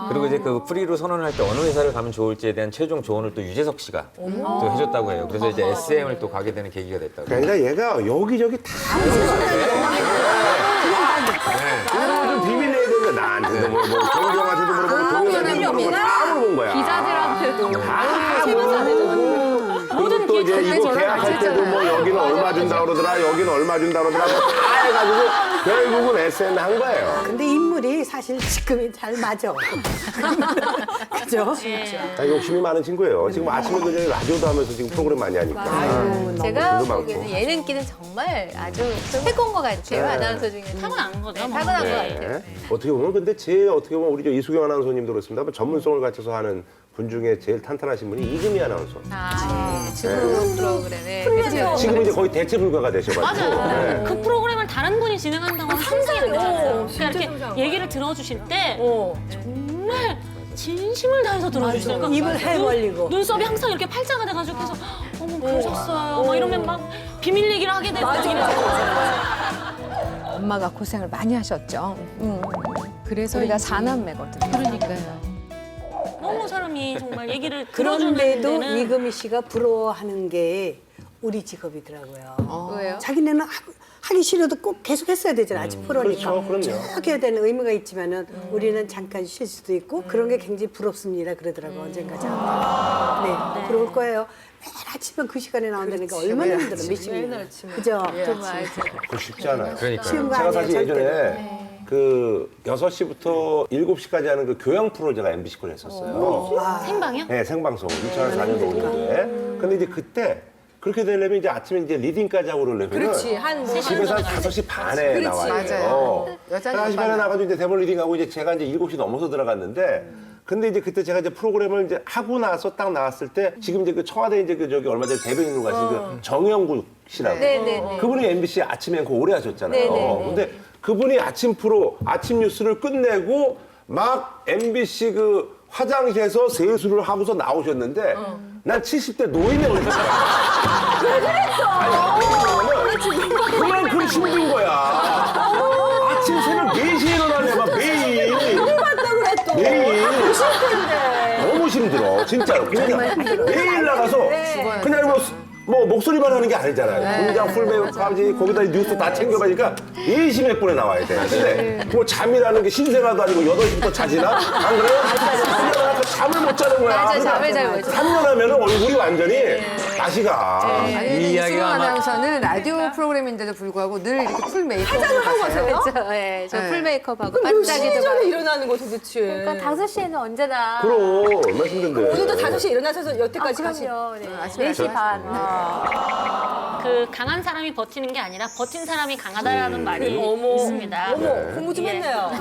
그리고 이제 그 프리로 선언할 때 어느 회사를 가면 좋을지에 대한 최종 조언을 또 유재석 씨가 또 해줬다고 해요. 그래서 이제 SM을 또 가게 되는 계기가 됐다고. 그러니까 얘가 여기저기 다 좀 비밀 내야 되는데 나한테도 뭐 경경한테도 물어보고 동영한테도 물어보고 다 물어본 거야. 기자들한테도 그리고 또 이제 이거 계약할 때도 뭐 여기는 얼마 준다 그러더라, 여기는 얼마 준다 그러더라, 다 해가지고 결국은 SM 한 거예요. 근데 인물이 사실 지금이 잘 맞아. 그죠? 아, 욕심이 많은 친구예요. 지금 아침에 그냥 라디오도 하면서 지금 프로그램 많이 하니까. 제가 돈도 보기에는 많고. 예능기는 정말 아주 최고인 것 같아요. 아나운서 중에 타고난 거죠. 뭐. 타고난 것 같아요. 네. 어떻게 보면 근데 제일 어떻게 보면 우리 저 이수경 아나운서님도 그렇습니다. 전문성을 갖춰서 하는 분 중에 제일 탄탄하신 분이 이금희 아나운서. 지금 프로그램에 지금 이제 거의 대체 불가가 되셔가지고. 맞아요. 그 프로그램을 다른 분이 진행한다고 하면 상상이 안 가잖아요. 그러니까 이렇게 얘기를 들어주실 때 정말 진심을 다해서 들어주시니까 그러니까 입을 해벌리고. 눈썹이 항상 이렇게 팔자가 돼가지고 그래서 어머 그러셨어요. 막 이러면 막 비밀 얘기를 하게 되고 엄마가 고생을 많이 하셨죠. 그래서 우리가 4남매거든요. 그러니까요. 너무 사람이 정말 얘기를 들어주는 그런데도 데는 이금희 씨가 부러워하는 게 우리 직업이더라고요. 왜요? 자기네는 하기 싫어도 꼭 계속 했어야 되잖아. 아직 프로니까. 그렇죠, 그럼요. 쭉 해야 되는 의무가 있지만은 우리는 잠깐 쉴 수도 있고 그런 게 굉장히 부럽습니다. 그러더라고 언젠가 저한테. 네, 그럴 거예요. 매일 아침에 그 시간에 나온다니까 얼마나 힘들어. 몇 시간. 그죠? 그거 쉽지 않아요. 그러니까요. 쉬운 거 제가 아니에요, 사실 절대로. 예전에 그 6시부터 7시까지 하는 그 교양 프로를 제가 MBC 걸 했었어요. 생방이요? 네, 생방송. 2004년도 5년도에. 근데 이제 그때 그렇게 되려면 이제 아침에 이제 리딩까지 하고 그러려면 그렇지. 한 집에서 한 5시 반에 나와요. 맞아요. 여자는 5시 반에 나가지고 이제 대본 리딩하고 이제 제가 이제 7시 넘어서 들어갔는데 근데 이제 그때 제가 이제 프로그램을 이제 하고 나서 딱 나왔을 때 지금 이제 그 청와대 이제 그 저기 얼마 전에 대변인으로 가신 그 정영국 씨라고 그분이 MBC 아침 앵커 오래 하셨잖아요. 근데 그분이 아침 프로 아침 뉴스를 끝내고 막 MBC 그 화장실에서 세수를 하고서 나오셨는데 난 70대 노인에 올렸어요. 왜 그랬어? 그만큼 힘든 거야. 아침 새벽 4시에 일어나려 막 매일. 매일. 너무 힘들어. 진짜로. 그냥 매일 나가서 그냥 뭐 목소리만 하는 게 아니잖아요. 분장, 풀메이크업까지 거기다 뉴스 다 챙겨가니까 4시 몇 분에 나와야 돼. 근데 뭐 잠이라는 게 신생아도 아니고 8시부터 자지나? 안 그래요? 잠을 못 자는 거야. 맞아, 잠을 잘 못 자. 3년 하면 얼굴이 완전히 맛이 가. 이 이야기가 이수경 아마 아나운서는 라디오 프로그램인데도 불구하고 늘 이렇게 풀 메이크업을 화장을 하고 가세요? 그렇죠. 네, 저 네. 풀메이크업하고 몇 반짝이도 시 전에 막. 일어나는 거 도대체? 그러니까 5시에는 언제나. 그럼 얼마나 힘든데. 오늘도 5시에 일어나셔서 여태까지 가시. 그럼요. 네. 아침에 4시 반. 그 강한 사람이 버티는 게 아니라 버틴 사람이 강하다라는 말이 있습니다. 공부 좀 했네요.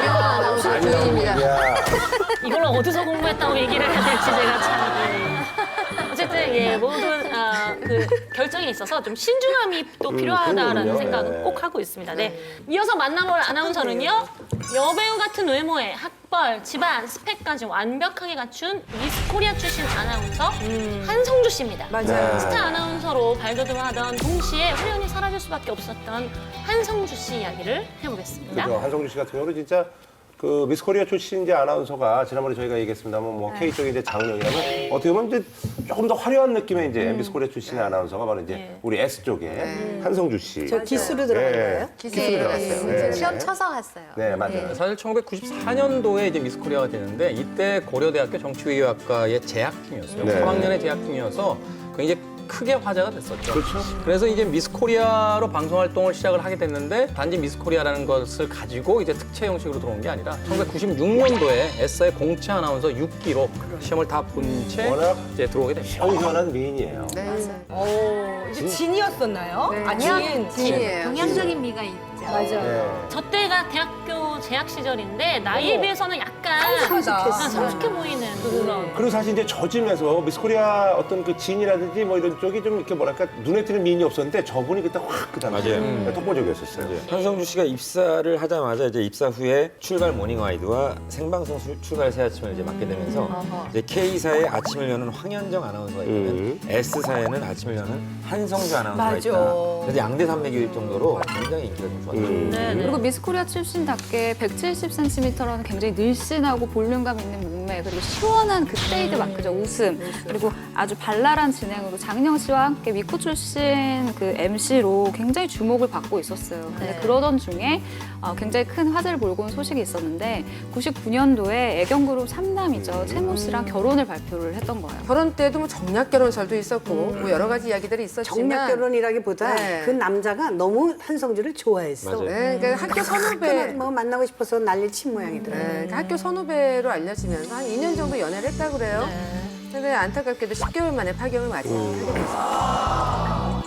아나운서 조인입니다. 이걸 어디서 공부했다고 얘기를 해야 될지 제가 참. 어쨌든 예, 모든 그 결정에 있어서 좀 신중함이 또 필요하다라는 생각은 꼭 하고 있습니다. 네. 이어서 만나볼 아나운서는요. 여배우 같은 외모에 학벌, 집안, 스펙까지 완벽하게 갖춘 미스 코리아 출신 아나운서 한성주 씨입니다. 맞아요. 스타 아나운서로 발돋움하던 동시에 후연히 사라질 수밖에 없었던 한성주 씨 이야기를 해보겠습니다. 그렇죠. 한성주 씨 같은 경우는 진짜 그 미스 코리아 출신 이제 아나운서가 지난번에 저희가 얘기했습니다만 뭐 K 쪽에 이제 장은영이라면 어떻게 보면 이제 조금 더 화려한 느낌의 이제 미스 코리아 출신의 아나운서가 바로 이제 우리 S 쪽에 한성주 씨. 저 기수로 들어간 거예요? 기수로 들어갔어요. 네. 시험 쳐서 갔어요. 네, 맞아요. 사실 1994년도에 이제 미스 코리아가 되는데 이때 고려대학교 정치외교학과의 재학생이었어요. 네. 3학년의 재학생이어서 굉장히 크게 화제가 됐었죠. 그렇죠. 그래서 이제 미스 코리아로 방송 활동을 시작을 하게 됐는데 단지 미스 코리아라는 것을 가지고 이제 특채 형식으로 들어온 게 아니라 1996년도에 S사의 공채 아나운서 6기로 시험을 다 본 채 워낙 이제 들어오게 됩니다. 시원시원한 미인이에요. 네, 맞아요. 이제 진이었었나요? 네. 아, 진. 진이에요. 동양적인 미가 있죠. 맞아요. 네. 저 때가 대학교 재학 시절인데 나이에 비해서는 약간 성숙해 보이는 그런. 그리고 사실 이제 저 집에서 미스 코리아 어떤 그 진이라든지 뭐 이런 쪽이 좀 이렇게 뭐랄까 눈에 띄는 미인이 없었는데 저분이 그때 확 그다음에 맞아요. 독보적이었었어요. 한성주 씨가 입사를 하자마자 이제 입사 후에 출발 모닝와이드와 생방송 출발 새 아침을 이제 맡게 되면서 이제 K사의 아침을 여는 황현정 아나운서가 있다면 S사에는 아침을 여는 한성주 아나운서가 있다. 그래서 양대 산맥일 정도로 굉장히 인기가 좀 좋았죠. 그리고 미스코리아 출신답게 170cm라는 굉장히 늘씬하고 볼륨감 있는 몸매, 그리고 시원한 그 페이드 마크죠, 웃음, 그리고 아주 발랄한 진행으로 장인영 씨와 함께 미코 출신 그 MC로 굉장히 주목을 받고 있었어요. 근데 그러던 중에 굉장히 큰 화제를 몰고 온 소식이 있었는데 99년도에 애경그룹 3남이죠, 채모 씨랑 결혼을 발표를 했던 거예요. 결혼 때도 뭐 정략 결혼설도 있었고 뭐 여러 가지 이야기들이 있었지만 정략 결혼이라기보다 네. 그 남자가 너무 한성주를 좋아했어. 맞아요. 네, 그러니까 학교 선후배 뭐 만나고 싶어서 난리 친 모양이더라고요. 네, 그러니까 학교 선후배로 알려지면서 한 2년 정도 연애를 했다고 그래요. 근데 안타깝게도 10개월 만에 파경을 맞게 됐습니다.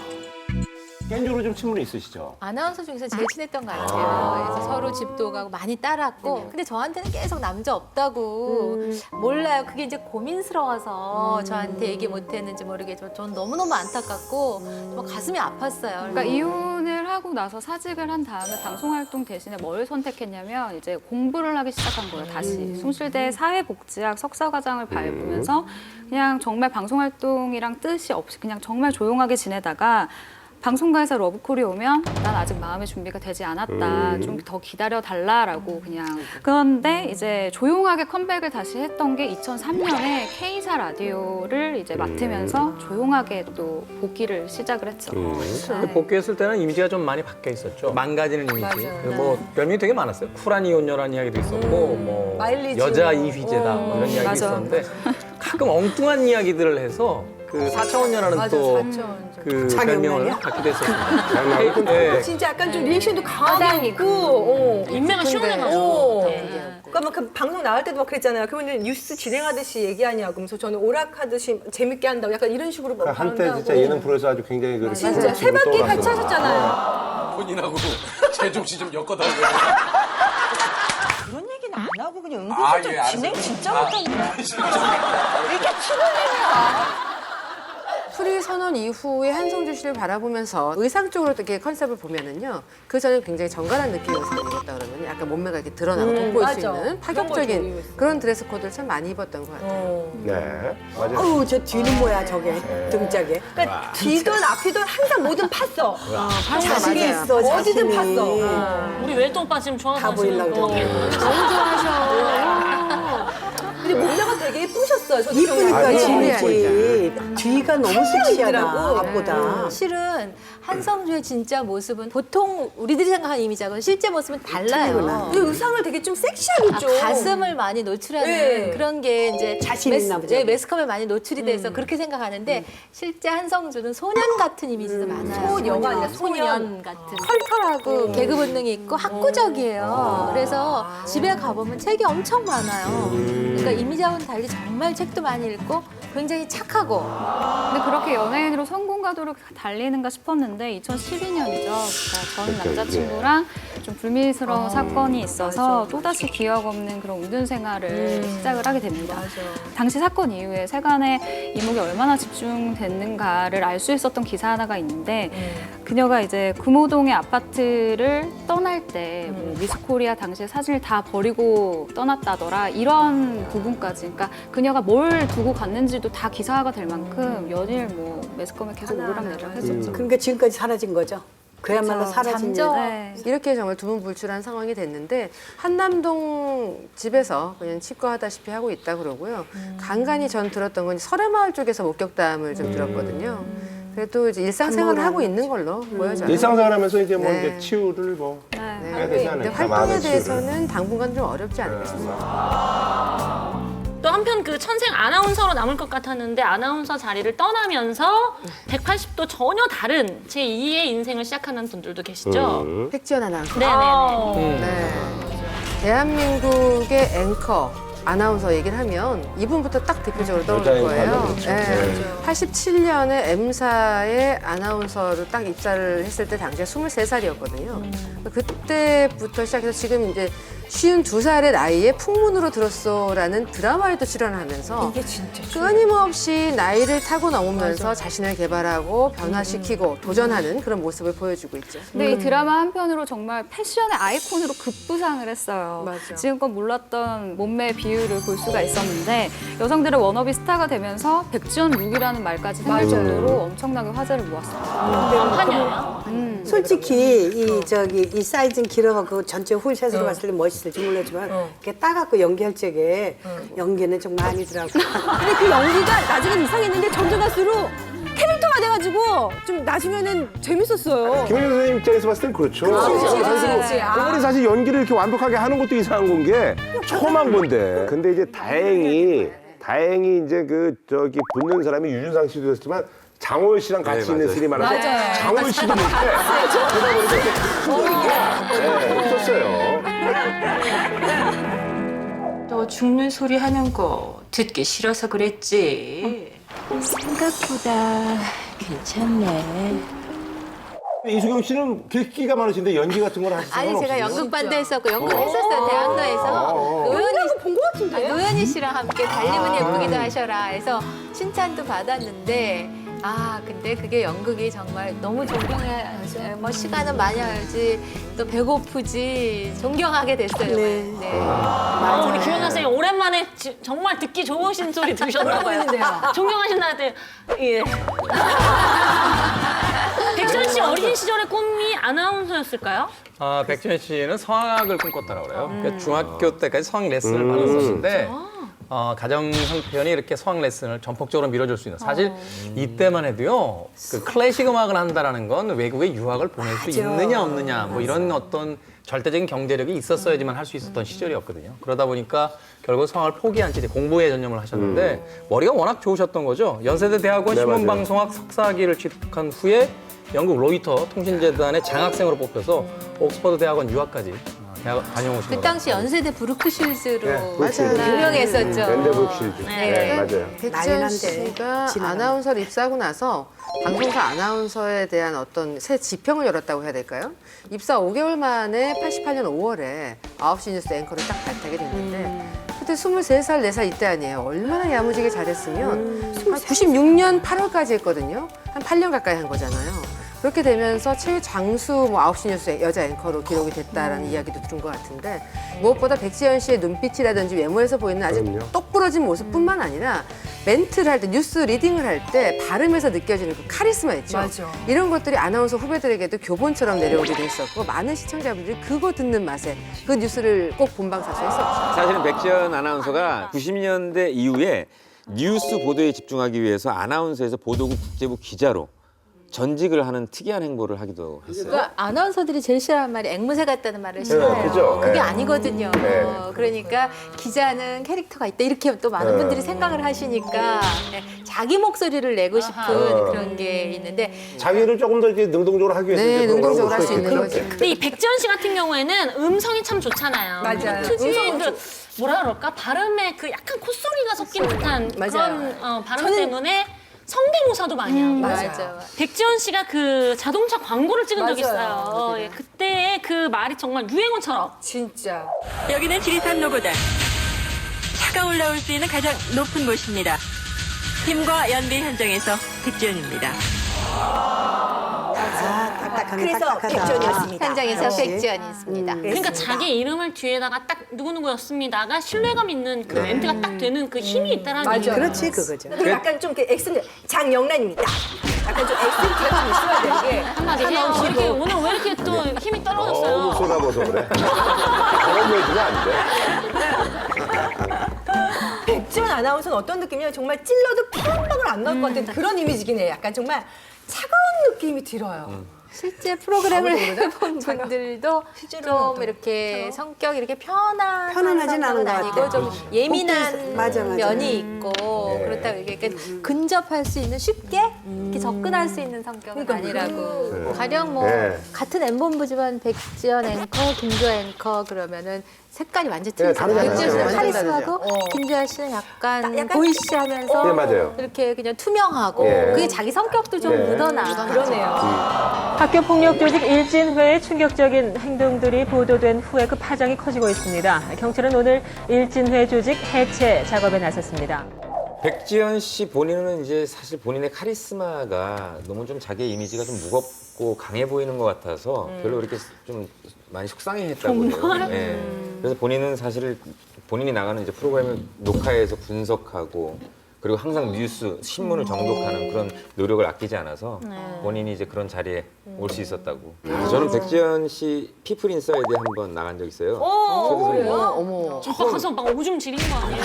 개인적으로 좀 친분이 있으시죠? 아나운서 중에서 제일 친했던 것 같아요. 그래서 서로 집도 가고 많이 따랐고. 근데 저한테는 계속 남자 없다고. 몰라요. 그게 이제 고민스러워서 저한테 얘기 못했는지 모르겠지만 전 너무너무 안타깝고 정말 가슴이 아팠어요. 그러니까 이혼을 하고 나서 사직을 한 다음에 방송활동 대신에 뭘 선택했냐면 이제 공부를 하기 시작한 거예요, 다시. 숭실대 사회복지학 석사과정을 밟으면서 그냥 정말 방송활동이랑 뜻이 없이 그냥 정말 조용하게 지내다가 방송가에서 러브콜이 오면 난 아직 마음의 준비가 되지 않았다. 좀 더 기다려달라라고 그냥. 그런데 이제 조용하게 컴백을 다시 했던 게 2003년에 K사 라디오를 이제 맡으면서 조용하게 또 복귀를 시작을 했죠. 그 복귀했을 때는 이미지가 좀 많이 바뀌어 있었죠. 망가지는 이미지. 맞아요. 그리고 뭐 별명이 되게 많았어요. 쿨한 이혼녀라는 이야기도 있었고, 뭐 마일리지. 여자 이휘재다 뭐 이런 이야기도 맞아. 있었는데 가끔 엉뚱한 이야기들을 해서 그 사차원녀라는 또 그 별명을 갖기도 했었습니다. 네. 진짜 약간 좀 리액션도 강하게 있고, 인맥은 시원해가지고. 네. 그러니까 막 그 방송 나갈 때도 막 그랬잖아요. 그러면 뉴스 진행하듯이 얘기하냐고. 그러면서 저는 오락하듯이 재밌게 한다고 약간 이런 식으로 막 한때 반응하고. 진짜 예능 프로에서 아주 굉장히 그 진짜 세 바퀴 같이 하셨잖아요. 본인하고 제종씨 좀 엮어달라고. 그런 얘기는 안 하고 그냥 은근슬쩍 진행 진짜 못한다. 이렇게 치고내냐. 프리 선언 이후에 한성주 씨를 바라보면서 의상적으로 이렇게 컨셉을 보면은요, 그 전에 굉장히 정갈한 느낌의 의상을 입었다 그러면 약간 몸매가 이렇게 드러나고 돋보일 수 맞아. 있는 파격적인 그런 드레스 코드를 참 많이 입었던 것 같아요. 네, 맞아요. 어우, 저 뒤는 뭐야, 저게. 등짝에. 그러니까 뒤든 앞이든 항상 뭐든 팠어. 자신이 맞아요. 있어, 어디든 자신이. 팠어. 우리 외도 오빠 지금 다 좋아하시는 보이려고 거. 그래. 너무 좋아하셔. 근데 몸매가 되게 예쁘셨어요. 저도 이쁘니까 기억나요. 진이지. 뒤가 너무 섹시하다, 있더라고. 앞보다. 실은 한성주의 진짜 모습은 보통 우리들이 생각하는 이미지하고는 실제 모습은 달라요. 그 의상을 되게 좀 섹시하게 좀. 가슴을 많이 노출하는 네. 그런 게 이제 자신 있나 보죠. 매스컴에 많이 노출이 돼서 그렇게 생각하는데 실제 한성주는 소년 같은 이미지도 많아요. 소녀가 아니라 소년. 같은 털털하고 개그 본능이 있고 학구적이에요. 그래서 집에 가보면 책이 엄청 많아요. 그러니까 이미지하고는 달리 정말 책도 많이 읽고 굉장히 착하고. 근데 그렇게 연예인으로 성공을 가도를 달리는가 싶었는데 2012년이죠. 전 남자친구랑 좀 불미스러운 사건이 있어서 또다시 기억 없는 그런 운둔 생활을 시작을 하게 됩니다. 당시 사건 이후에 세간의 이목이 얼마나 집중됐는가를 알 수 있었던 기사 하나가 있는데 그녀가 이제 금호동의 아파트를 떠날 때 뭐 미스코리아 당시의 사진을 다 버리고 떠났다더라 이런 부분까지 그러니까 그녀가 뭘 두고 갔는지도 다 기사화가 될 만큼 연일 뭐 매스컴에 계속 오르락내리락 했었죠. 그러니까 지금까지 사라진 거죠. 그야말로 사라진 거. 이렇게 정말 두문불출한 상황이 됐는데 한남동 집에서 그냥 칩거하다시피 하고 있다 그러고요. 간간히 전 들었던 건 설해마을 쪽에서 목격담을 좀 들었거든요. 그래도 이제 일상생활을 하고 있는 걸로 보여져요. 일상생활하면서 이제 뭐 이제 치유를 뭐 해야 되지 근데 않을까? 활동에 마음의 치유를. 대해서는 당분간 좀 어렵지 않을까 싶습니다. 또 한편 그 천생 아나운서로 남을 것 같았는데 아나운서 자리를 떠나면서 180도 전혀 다른 제2의 인생을 시작하는 분들도 계시죠. 백지연 아나운서. 네네네. 네. 대한민국의 앵커 아나운서 얘기를 하면 이분부터 딱 대표적으로 떠오를 거예요. 네. 87년에 M사의 아나운서로 딱 입사를 했을 때 당시에 23살이었거든요. 그때부터 시작해서 지금 이제 52살의 나이에 풍문으로 들었소라는 드라마에도 출연을 하면서 이게 진짜 끊임없이 나이를 타고 넘으면서 자신을 개발하고 변화시키고 도전하는 그런 모습을 보여주고 있죠. 근데 이 드라마 한편으로 정말 패션의 아이콘으로 급부상을 했어요. 맞아. 지금껏 몰랐던 몸매 비율을 볼 수가 있었는데 여성들의 워너비 스타가 되면서 백지연 룩이라는 말까지 생길 정도로 엄청나게 화제를 모았어요. 한판이에요? 솔직히 이 사이즈는 길어갖고 전체 홀샷으로 봤을 때 멋있을지 몰랐지만 이렇게 따갖고 연기할 적에 연기는 좀 많이 들어가고. 근데 그 연기가 나중엔 이상했는데 점점 갈수록 캐릭터가 돼가지고 좀 나중에는 재밌었어요. 김현정 선생님 입장에서 봤을 땐 그렇죠. 그렇지. 그분이 사실 연기를 이렇게 완벽하게 하는 것도 이상한 건 게 처음 한 건데. 근데 이제 다행히 이제 붙는 사람이 유준상 씨도 였지만 장호연 씨랑 같이 있는 스리 많아서 장호연 씨도 못해. 그러다 보니까 없었어요. 너 죽는 소리 하는 거 듣기 싫어서 그랬지. 생각보다 괜찮네. 이수경 씨는 객기가 많으신데 연기 같은 걸 하시는 건 아니 없으세요? 제가 연극반도 했었고 연극했었어요 대학로에서 본것 같은데? 노현희 씨랑 함께 달리면 예쁘기도 하셔라 해서 칭찬도 받았는데 근데 그게 연극이 정말 너무 존경해 뭐 시간은 많이 알지 또 배고프지 존경하게 됐어요. 네. 우리 김현정 선생님 오랜만에 정말 듣기 좋으신 소리 들으셨나 봐요. 존경하신다 했더니 예. 백지연 씨 어린 시절의 꿈이 아나운서였을까요? 백지연 씨는 성악을 꿈꿨다고 그래요. 그러니까 중학교 때까지 성악 레슨을 받았었는데 가정 형편이 이렇게 성악 레슨을 전폭적으로 밀어줄 수 있는 사실 이때만 해도요 그 클래식 음악을 한다라는 건 외국에 유학을 보낼 수 있느냐 없느냐 뭐 이런 어떤 절대적인 경제력이 있었어야지만 할 수 있었던 시절이었거든요. 그러다 보니까 결국 성악을 포기한 채 공부에 전념을 하셨는데 머리가 워낙 좋으셨던 거죠. 연세대 대학원 신문방송학 석사학위를 취득한 후에 영국 로이터 통신재단의 장학생으로 뽑혀서 옥스퍼드 대학원 유학까지 다녀오신 거예요. 그 당시 연세대 브루크실즈로 맞아요. 유명했었죠. 밴드 브룩실즈. 네, 맞아요. 백지연 씨가 아나운서를 입사하고 나서 방송사 아나운서에 대한 어떤 새 지평을 열었다고 해야 될까요? 입사 5개월 만에 88년 5월에 9시 뉴스 앵커를 딱 발탁이 됐는데 그때 23살, 4살 이때 아니에요. 얼마나 야무지게 잘했으면 한 96년 8월까지 했거든요. 한 8년 가까이 한 거잖아요. 그렇게 되면서 최장수 9시 뉴스 여자 앵커로 기록이 됐다라는 이야기도 들은 것 같은데 무엇보다 백지연 씨의 눈빛이라든지 외모에서 보이는 아주 똑부러진 모습뿐만 아니라 멘트를 할 때, 뉴스 리딩을 할 때 발음에서 느껴지는 그 카리스마 있죠. 맞아. 이런 것들이 아나운서 후배들에게도 교본처럼 내려오기도 했었고 많은 시청자분들이 그거 듣는 맛에 그 뉴스를 꼭 본방사수했었죠. 사실은 백지연 아나운서가 90년대 이후에 뉴스 보도에 집중하기 위해서 아나운서에서 보도국 국제부 기자로 전직을 하는 특이한 행보를 하기도 했어요. 그러니까 아나운서들이 제일 싫어하는 말이 앵무새 같다는 말을 싫어해요. 그죠? 그게 네. 아니거든요. 그러니까 기자는 캐릭터가 있다 이렇게 또 많은 분들이 생각을 하시니까 자기 목소리를 내고 싶은 그런 게 있는데 자기를 조금 더 이제 능동적으로 하기 위해서 이제 능동적으로 할 수 있는 거죠. 근데 이 백지연 씨 같은 경우에는 음성이 참 좋잖아요. 맞아요. 특유의 그 뭐라 그럴까 발음에 그 약간 콧소리가 섞인 듯한 그런 발음 때문에 성대모사도 많이 하고. 맞아요. 백지연 씨가 그 자동차 광고를 찍은 적이 있어요. 맞아요. 예, 그때 그 말이 정말 유행어처럼. 진짜. 여기는 지리산 노고단. 차가 올라올 수 있는 가장 높은 곳입니다. 힘과 연비 현장에서 백지연입니다. 그래서 백지연이었습니다. 현장에서 역시. 백지연이 있습니다. 그러니까 자기 이름을 뒤에다가 딱 누구누구였습니다가 신뢰감 있는 그 멘트가 딱 되는 그 힘이 있다라는 맞아. 얘기예요. 그렇지, 그거죠. 근데 약간 좀 이렇게 액센트, 장영란입니다. 약간 좀 액센트가 좀 있어야 되는 게. 한마디 해요. 이렇게 오늘 왜 이렇게 또 힘이 떨어졌어요? 너무 쏟아버서 그래. 너무 해주면 안 돼. 백지연 아나운서는 어떤 느낌이냐면 정말 찔러도 피 한 방울 안 나올 것 같은 그런 이미지긴 해요. 약간 정말 차가운 느낌이 들어요. 실제 프로그램을 해본 분들도 좀 이렇게 성격이 이렇게 편안하진 않은 것 아니고 같아요. 좀 예민한 맞아. 면이 있고 그렇다고 이렇게 근접할 수 있는 쉽게 이렇게 접근할 수 있는 성격은 아니라고. 가령 뭐 같은 M본부지만 백지연 앵커, 김주아 앵커 그러면은 색깔이 완전 틀리잖아요. 백지연 씨는 카리스마고 김주아 씨는 약간 보이시하면서 네, 맞아요. 이렇게 그냥 투명하고 그게 자기 성격도 좀 묻어나. 그러네요. 학교 폭력 조직 일진회의 충격적인 행동들이 보도된 후에 그 파장이 커지고 있습니다. 경찰은 오늘 일진회 조직 해체 작업에 나섰습니다. 백지연 씨 본인은 이제 사실 본인의 카리스마가 너무 좀 자기의 이미지가 좀 무겁고 강해 보이는 것 같아서 별로 이렇게 좀 많이 속상해했다고 해요. 네. 그래서 본인은 사실 본인이 나가는 이제 프로그램을 녹화해서 분석하고 그리고 항상 뉴스, 신문을 정독하는 그런 노력을 아끼지 않아서 본인이 이제 그런 자리에 올 수 있었다고. 저는 백지연 씨 피플 인사이드에 한번 나간 적 있어요. 그래요? 어머. 저 가서 막 오줌 지린 거 아니에요?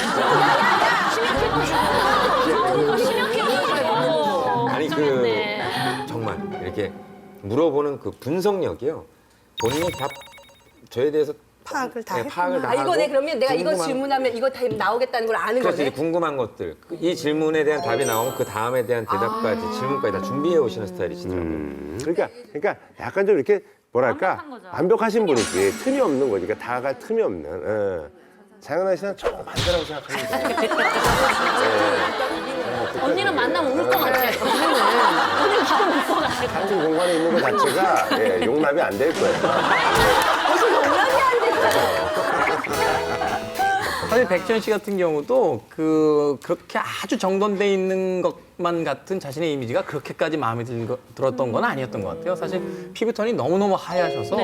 심각해가지고. 아니 정말 이렇게 물어보는 그 분석력이요. 본인이 다 저에 대해서 파악을 다 파악을 다 아, 이거네. 하고 그러면 내가 이거 궁금한- 질문하면 이거 다 나오겠다는 걸 아는 그래서 거네. 이제 궁금한 것들, 이 질문에 대한 답이 나오면 그 다음에 대한 대답까지 질문까지 다 준비해 오시는 스타일이시더라고요. 그러니까 약간 좀 이렇게 뭐랄까 완벽하신 분이지 틈이 없는 거지. 그러니까 다가 틈이 없는. 장은아 씨는 좀 반대라고 생각합니다. 언니는 만나면 울 것 같아. 언니는 바로 울 것 같아. 같은 공간에 있는 것 자체가 용납이 안 될 거예요. 무슨 용납이 안 됐어. 사실 백지연 씨 같은 경우도 그렇게 아주 정돈돼 있는 것만 같은 자신의 이미지가 그렇게까지 마음에 들었던 건 아니었던 것 같아요. 사실 피부톤이 너무너무 하얘셔서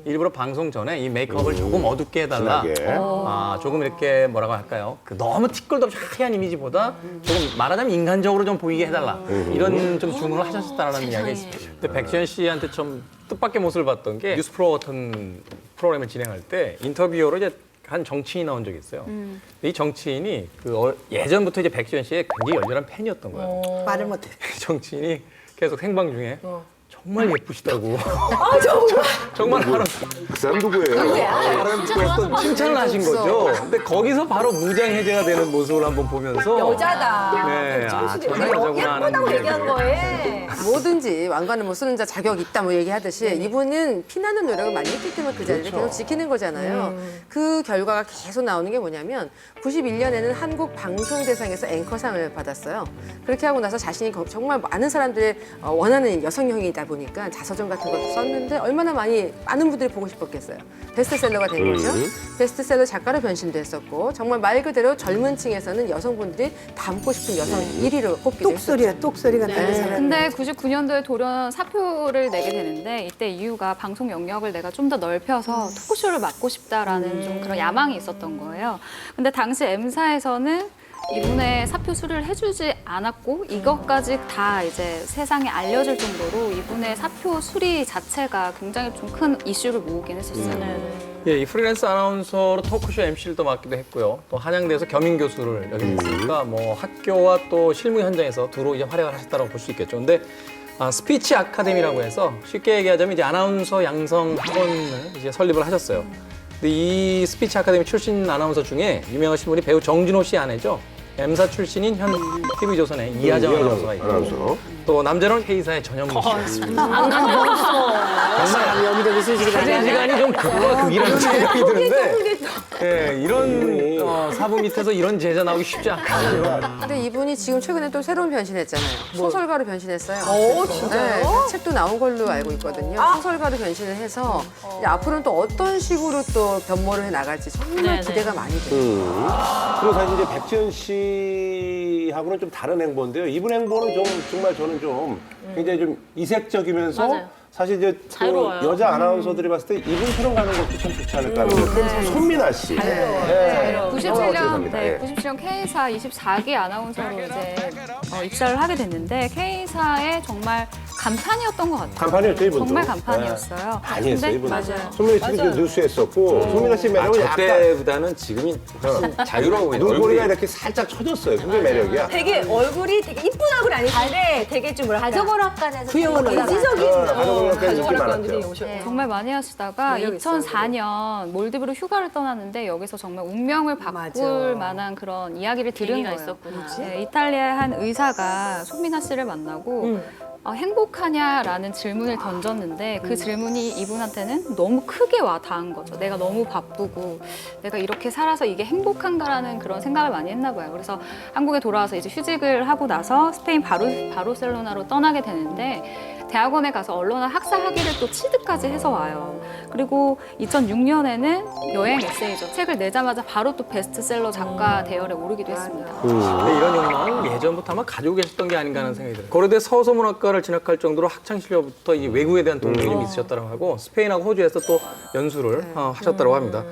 일부러 방송 전에 이 메이크업을 조금 어둡게 해달라. 조금 이렇게 뭐라고 할까요? 너무 티끌도 없이 하얀 이미지보다 조금 말하자면 인간적으로 좀 보이게 해달라. 이런 좀 주문을 하셨다라는 이야기가 있습니다. 근데 백지연 씨한테 좀 뜻밖의 모습을 봤던 게 뉴스 프로 같은 프로그램을 진행할 때 인터뷰어로 이제 한 정치인이 나온 적이 있어요. 이 정치인이 예전부터 이제 백지연 씨의 굉장히 열렬한 팬이었던 거예요. 말을 못해. 정치인이 계속 생방 중에 정말 예쁘시다고. 아, 정말. 정말 하는 그 사람 누구예요? 어떤 칭찬을 하신 거죠. 근데 거기서 바로 무장 해제가 되는 모습을 한번 보면서 여자다. 네, 정말 여자구나 예쁘다고 하는 얘기한 거에. 뭐든지 왕관을 못 쓰는 자 자격 있다 뭐 얘기하듯이 이분은 피나는 노력을 많이 했기 때문에 그 자리를 계속 지키는 거잖아요. 그 결과가 계속 나오는 게 뭐냐면 91년에는 한국 방송대상에서 앵커상을 받았어요. 그렇게 하고 나서 자신이 정말 많은 사람들의 원하는 여성형이다 보니까 자서전 같은 것도 썼는데 얼마나 많은 분들이 보고 싶었겠어요. 베스트셀러가 된 거죠. 베스트셀러 작가로 변신도 했었고 정말 말 그대로 젊은 층에서는 여성분들이 닮고 싶은 여성 1위로 꼽기도 했었죠. 똑소리가 나는 사람. 근데 99년도에 돌연 사표를 내게 되는데 이때 이유가 방송 영역을 내가 좀 더 넓혀서 토크쇼를 맡고 싶다라는 좀 그런 야망이 있었던 거예요. 근데 당시 M사에서는 이분의 사표 수리를 해주지 않았고 이것까지 다 이제 세상에 알려질 정도로 이분의 사표 수리 자체가 굉장히 좀 큰 이슈를 모으긴 했었어요. 이 프리랜서 아나운서로 토크쇼 MC를 또 맡기도 했고요. 또 한양대에서 겸임 교수를 여기 했으니까 뭐 학교와 또 실무 현장에서 두루 이제 활약을 하셨다고 볼 수 있겠죠. 근데 스피치 아카데미라고 해서 쉽게 얘기하자면 이제 아나운서 양성 학원을 이제 설립을 하셨어요. 근데 이 스피치 아카데미 출신 아나운서 중에 유명하신 분이 배우 정진호 씨 아내죠. M사 출신인 현 TV조선의 이하정 아나운서가 있고 또 남자는 K사의 전현무 씨. 안 가봤어. 정말 여기저기 수시로 사진 시간이 좀 극과 극이라는 생각이 드는데 예, 이런 사부 밑에서 이런 제자 나오기 쉽지 않거든요. 근데 이분이 지금 최근에 또 새로운 변신했잖아요. 소설가로 변신했어요. 진짜요? 네, 책도 나온 걸로 알고 있거든요. 소설가로 변신을 해서 이제 앞으로는 또 어떤 식으로 또 변모를 해 나갈지 정말 기대가 많이 돼요. 그리고 사실 이제 백지연 씨하고는 좀 다른 행보인데요. 이분 행보는 정말 저는 좀 굉장히 좀 이색적이면서 맞아요. 사실 이제 그 자유로워요. 여자 아나운서들이 봤을 때 이분처럼 가는 것도 참 좋지 않을까 하는 손민아 씨. 네. 97년, 예. 97년 K사 24기 아나운서로 이제 입사를 하게 됐는데 K사의 정말 간판이었던 것 같아요. 간판이었죠, 이분도. 정말 간판이었어요. 많이 했어요, 이분. 맞아요. 손민아 씨도 뉴스에 했었고, 손민아 씨 매력은 저 약간 때보다는 지금이 훨씬 자유로워 보이는 눈꼬리가 얼굴이. 이렇게 살짝 쳐졌어요. 그게 매력이야. 되게 얼굴이 되게 이쁜 얼굴 아니신데 되게 좀 뭐랄까. 가족오락관에서 구형은 이지적인 가족오락관 인기 많았죠. 정말 많이 하시다가 매력 있어요, 2004년 몰디브로 휴가를 떠났는데 여기서 정말 운명을 바꿀 만한 그런 이야기를 들은 계기가 거예요. 있었구나. 네, 이탈리아의 한 의사가 손민아 씨를 만나고 행복하냐라는 질문을 던졌는데 그 질문이 이분한테는 너무 크게 와 닿은 거죠. 내가 너무 바쁘고 내가 이렇게 살아서 이게 행복한가라는 그런 생각을 많이 했나 봐요. 그래서 한국에 돌아와서 이제 휴직을 하고 나서 스페인 바르셀로나로 떠나게 되는데 대학원에 가서 언론학 학사 학위를 또 취득까지 해서 와요. 그리고 2006년에는 여행 에세이죠. 책을 내자마자 바로 또 베스트셀러 작가 대열에 오르기도 했습니다. 근데 이런 욕망은 예전부터 아마 가지고 계셨던 게 아닌가 하는 생각이 들어요. 고려대 서소문학과를 진학할 정도로 학창 시절부터 이 외국에 대한 동경이 좀 있으셨다고 하고 스페인하고 호주에서 또 연수를 하셨다고 합니다.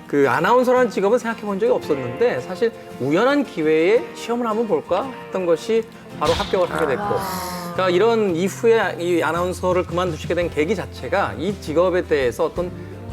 그 아나운서라는 직업은 생각해 본 적이 없었는데 사실 우연한 기회에 시험을 한번 볼까 했던 것이 바로 합격을 하게 됐고 그러니까 이런 이후에 이 아나운서를 그만두시게 된 계기 자체가 이 직업에 대해서 어떤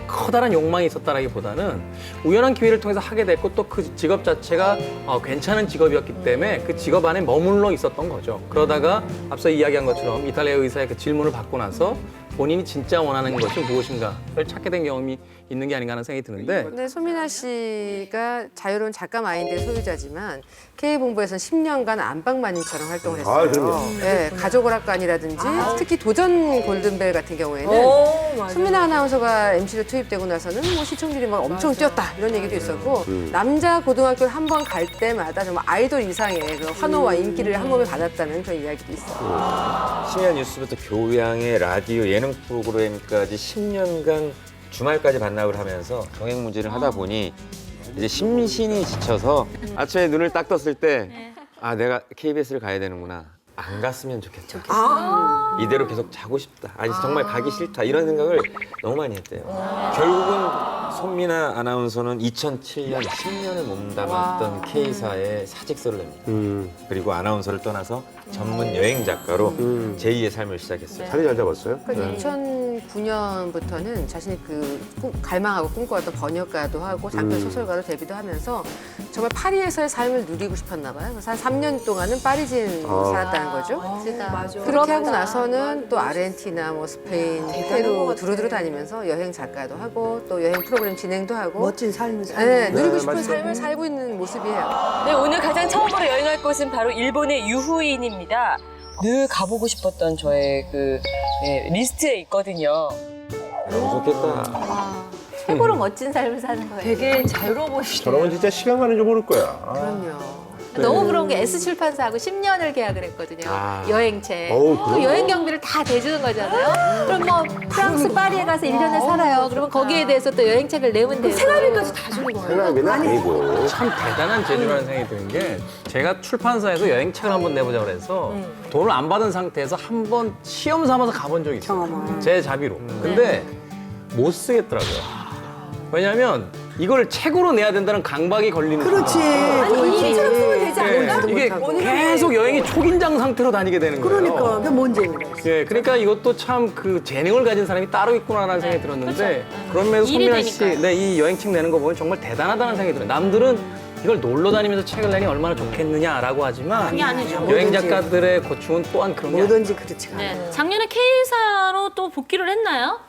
커다란 욕망이 있었다라기보다는 우연한 기회를 통해서 하게 됐고 또 그 직업 자체가 괜찮은 직업이었기 때문에 그 직업 안에 머물러 있었던 거죠. 그러다가 앞서 이야기한 것처럼 이탈리아 의사의 그 질문을 받고 나서 본인이 진짜 원하는 것이 무엇인가를 찾게 된 경험이 있는 게 아닌가 하는 생각이 드는데 근데 손민아 씨가 자유로운 작가 마인드의 소유자지만 K본부에서는 10년간 안방마님처럼 활동을 했어요. 아, 그럼요. 네, 가족오락관이라든지 특히 도전 골든벨 같은 경우에는 손민아 아나운서가 MC로 투입되고 나서는 뭐 시청률이 막 엄청 뛰었다 이런 얘기도 있었고 남자 고등학교를 한 번 갈 때마다 정말 아이돌 이상의 그 환호와 인기를 한 몸에 받았다는 그런 이야기도 있어요. 심야 뉴스부터 교양의 라디오 예능 프로그램까지 10년간 주말까지 반납을 하면서 병행무진을 하다 보니 이제 심신이 지쳐서 아침에 눈을 딱 떴을 때 아 내가 KBS를 가야 되는구나. 안 갔으면 좋겠다. 이대로 계속 자고 싶다. 아니 정말 가기 싫다. 이런 생각을 너무 많이 했대요. 결국은 손민아 아나운서는 2007년 10년을 몸담았던 K사에 사직서를 냅니다. 그리고 아나운서를 떠나서 전문 여행 작가로 제2의 삶을 시작했어요. 자리 잘 잡았어요? 그러니까 2009년부터는 자신이 갈망하고 꿈꿔왔던 번역가도 하고 장편 소설가로 데뷔도 하면서 정말 파리에서의 삶을 누리고 싶었나 봐요. 그래서 한 3년 동안은 파리진 살았다는 거죠. 맞아. 그렇게 하고 나서는 또 아르헨티나, 뭐 스페인, 페루 두루두루 다니면서 여행 작가도 하고 또 여행 프로그램 진행도 하고 멋진 삶을 네, 누리고 싶은 삶을 살고 있는 모습이에요. 네, 오늘 가장 처음으로 여행할 곳은 바로 일본의 유후인입니다. 늘 가보고 싶었던 저의 리스트에 있거든요. 너무 좋겠다. 최고로 멋진 삶을 사는 거예요. 되게 자유로워 보이시네요. 저러면 진짜 시간 가는 줄 모를 거야. 그럼요. 너무 부러운 게 S출판사하고 10년을 계약을 했거든요. 여행책. 어우, 그 그럼요. 여행 경비를 다 대주는 거잖아요. 그럼 뭐 프랑스 파리에 가서 1년을 살아요. 그러면 거기에 대해서 또 여행책을 내면 돼요. 생활비까지 다 주는 거예요. 생각비는 아니고. 참 대단한 재주라는 생각이 드는 게 제가 출판사에서 여행책을 한번 내보자고 그래서 돈을 안 받은 상태에서 한번 시험 삼아서 가본 적이 있어요. 제 자비로. 근데 못 쓰겠더라고요. 왜냐하면 이걸 책으로 내야 된다는 강박이 걸리는 그렇지. 아니, 이처럼 쓰면 되지 않을까? 이게 계속 여행이 초긴장 상태로 다니게 되는 거예요. 그러니까 그게 뭔 재미가 있어. 예, 그러니까 이것도 참 그 재능을 가진 사람이 따로 있구나라는 생각이 들었는데 그런 면에서 손민아 씨, 이 여행책 내는 거 보면 정말 대단하다는 생각이 들어요. 남들은 이걸 놀러 다니면서 책을 내니 얼마나 좋겠느냐라고 하지만 그게 아니죠. 여행 작가들의 고충은 또한 그런 게 뭐든지 그렇지 않아. 네. 작년에 K사로 또 복귀를 했나요?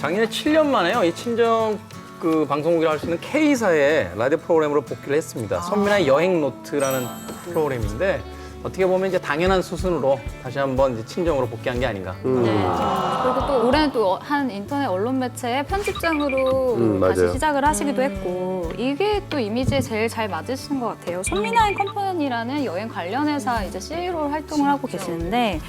작년에 7년 만에요. 이 친정 그 방송국이라 할 수 있는 K사의 라디오 프로그램으로 복귀를 했습니다. 손민아의 여행 노트라는 프로그램인데 어떻게 보면 이제 당연한 수순으로 다시 한번 이제 친정으로 복귀한 게 아닌가. 그리고 또 올해는 또 한 인터넷 언론 매체의 편집장으로 다시 맞아요. 시작을 하시기도 했고 이게 또 이미지에 제일 잘 맞으시는 것 같아요. 손미나인 컴퍼니라는 여행 관련 회사 이제 CEO로 활동을 하고 계시는데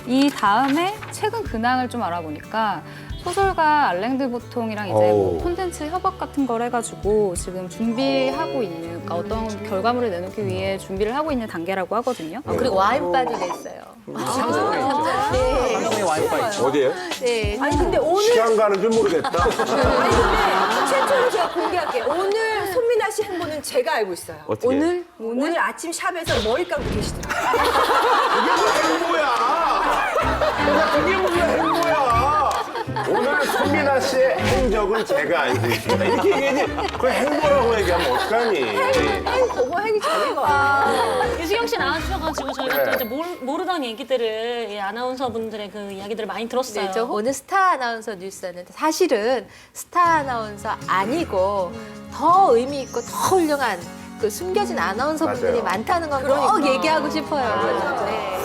이 다음에 최근 근황을 좀 알아보니까 소설가 알랭드 보통이랑 이제 뭐 콘텐츠 협업 같은 걸 해가지고 지금 준비하고 있는 그러니까 어떤 결과물을 내놓기 위해 준비를 하고 있는 단계라고 하거든요. 그리고 와인바도 냈어요. 상상의 와인바 있죠. 어디에요? 네. 아니 근데 오늘 시간 가는 줄 모르겠다. 아니 근데 최초로 제가 공개할게요. 오늘 손민아 씨 행보는 제가 알고 있어요. 어떻게? 오늘 아침 샵에서 머리 감고 계시더라고요. 그게 무슨 행보야? 오늘 손민아 씨의 행적은 제가 알고 있습니다. 이렇게 얘기하지. 그걸 행보라고 얘기하면 어떡하니? 그거 하기 전인 거야. 유수경 씨 나와주셔가지고 저희가 네. 또 이제 모르던 얘기들을 이 아나운서분들의 그 이야기들을 많이 들었어요. 네, 저 오늘 스타 아나운서 뉴스였는데 사실은 스타 아나운서 아니고 더 의미 있고 더 훌륭한 그 숨겨진 아나운서 분들이 맞아요. 많다는 건 꼭 얘기하고 싶어요. 네.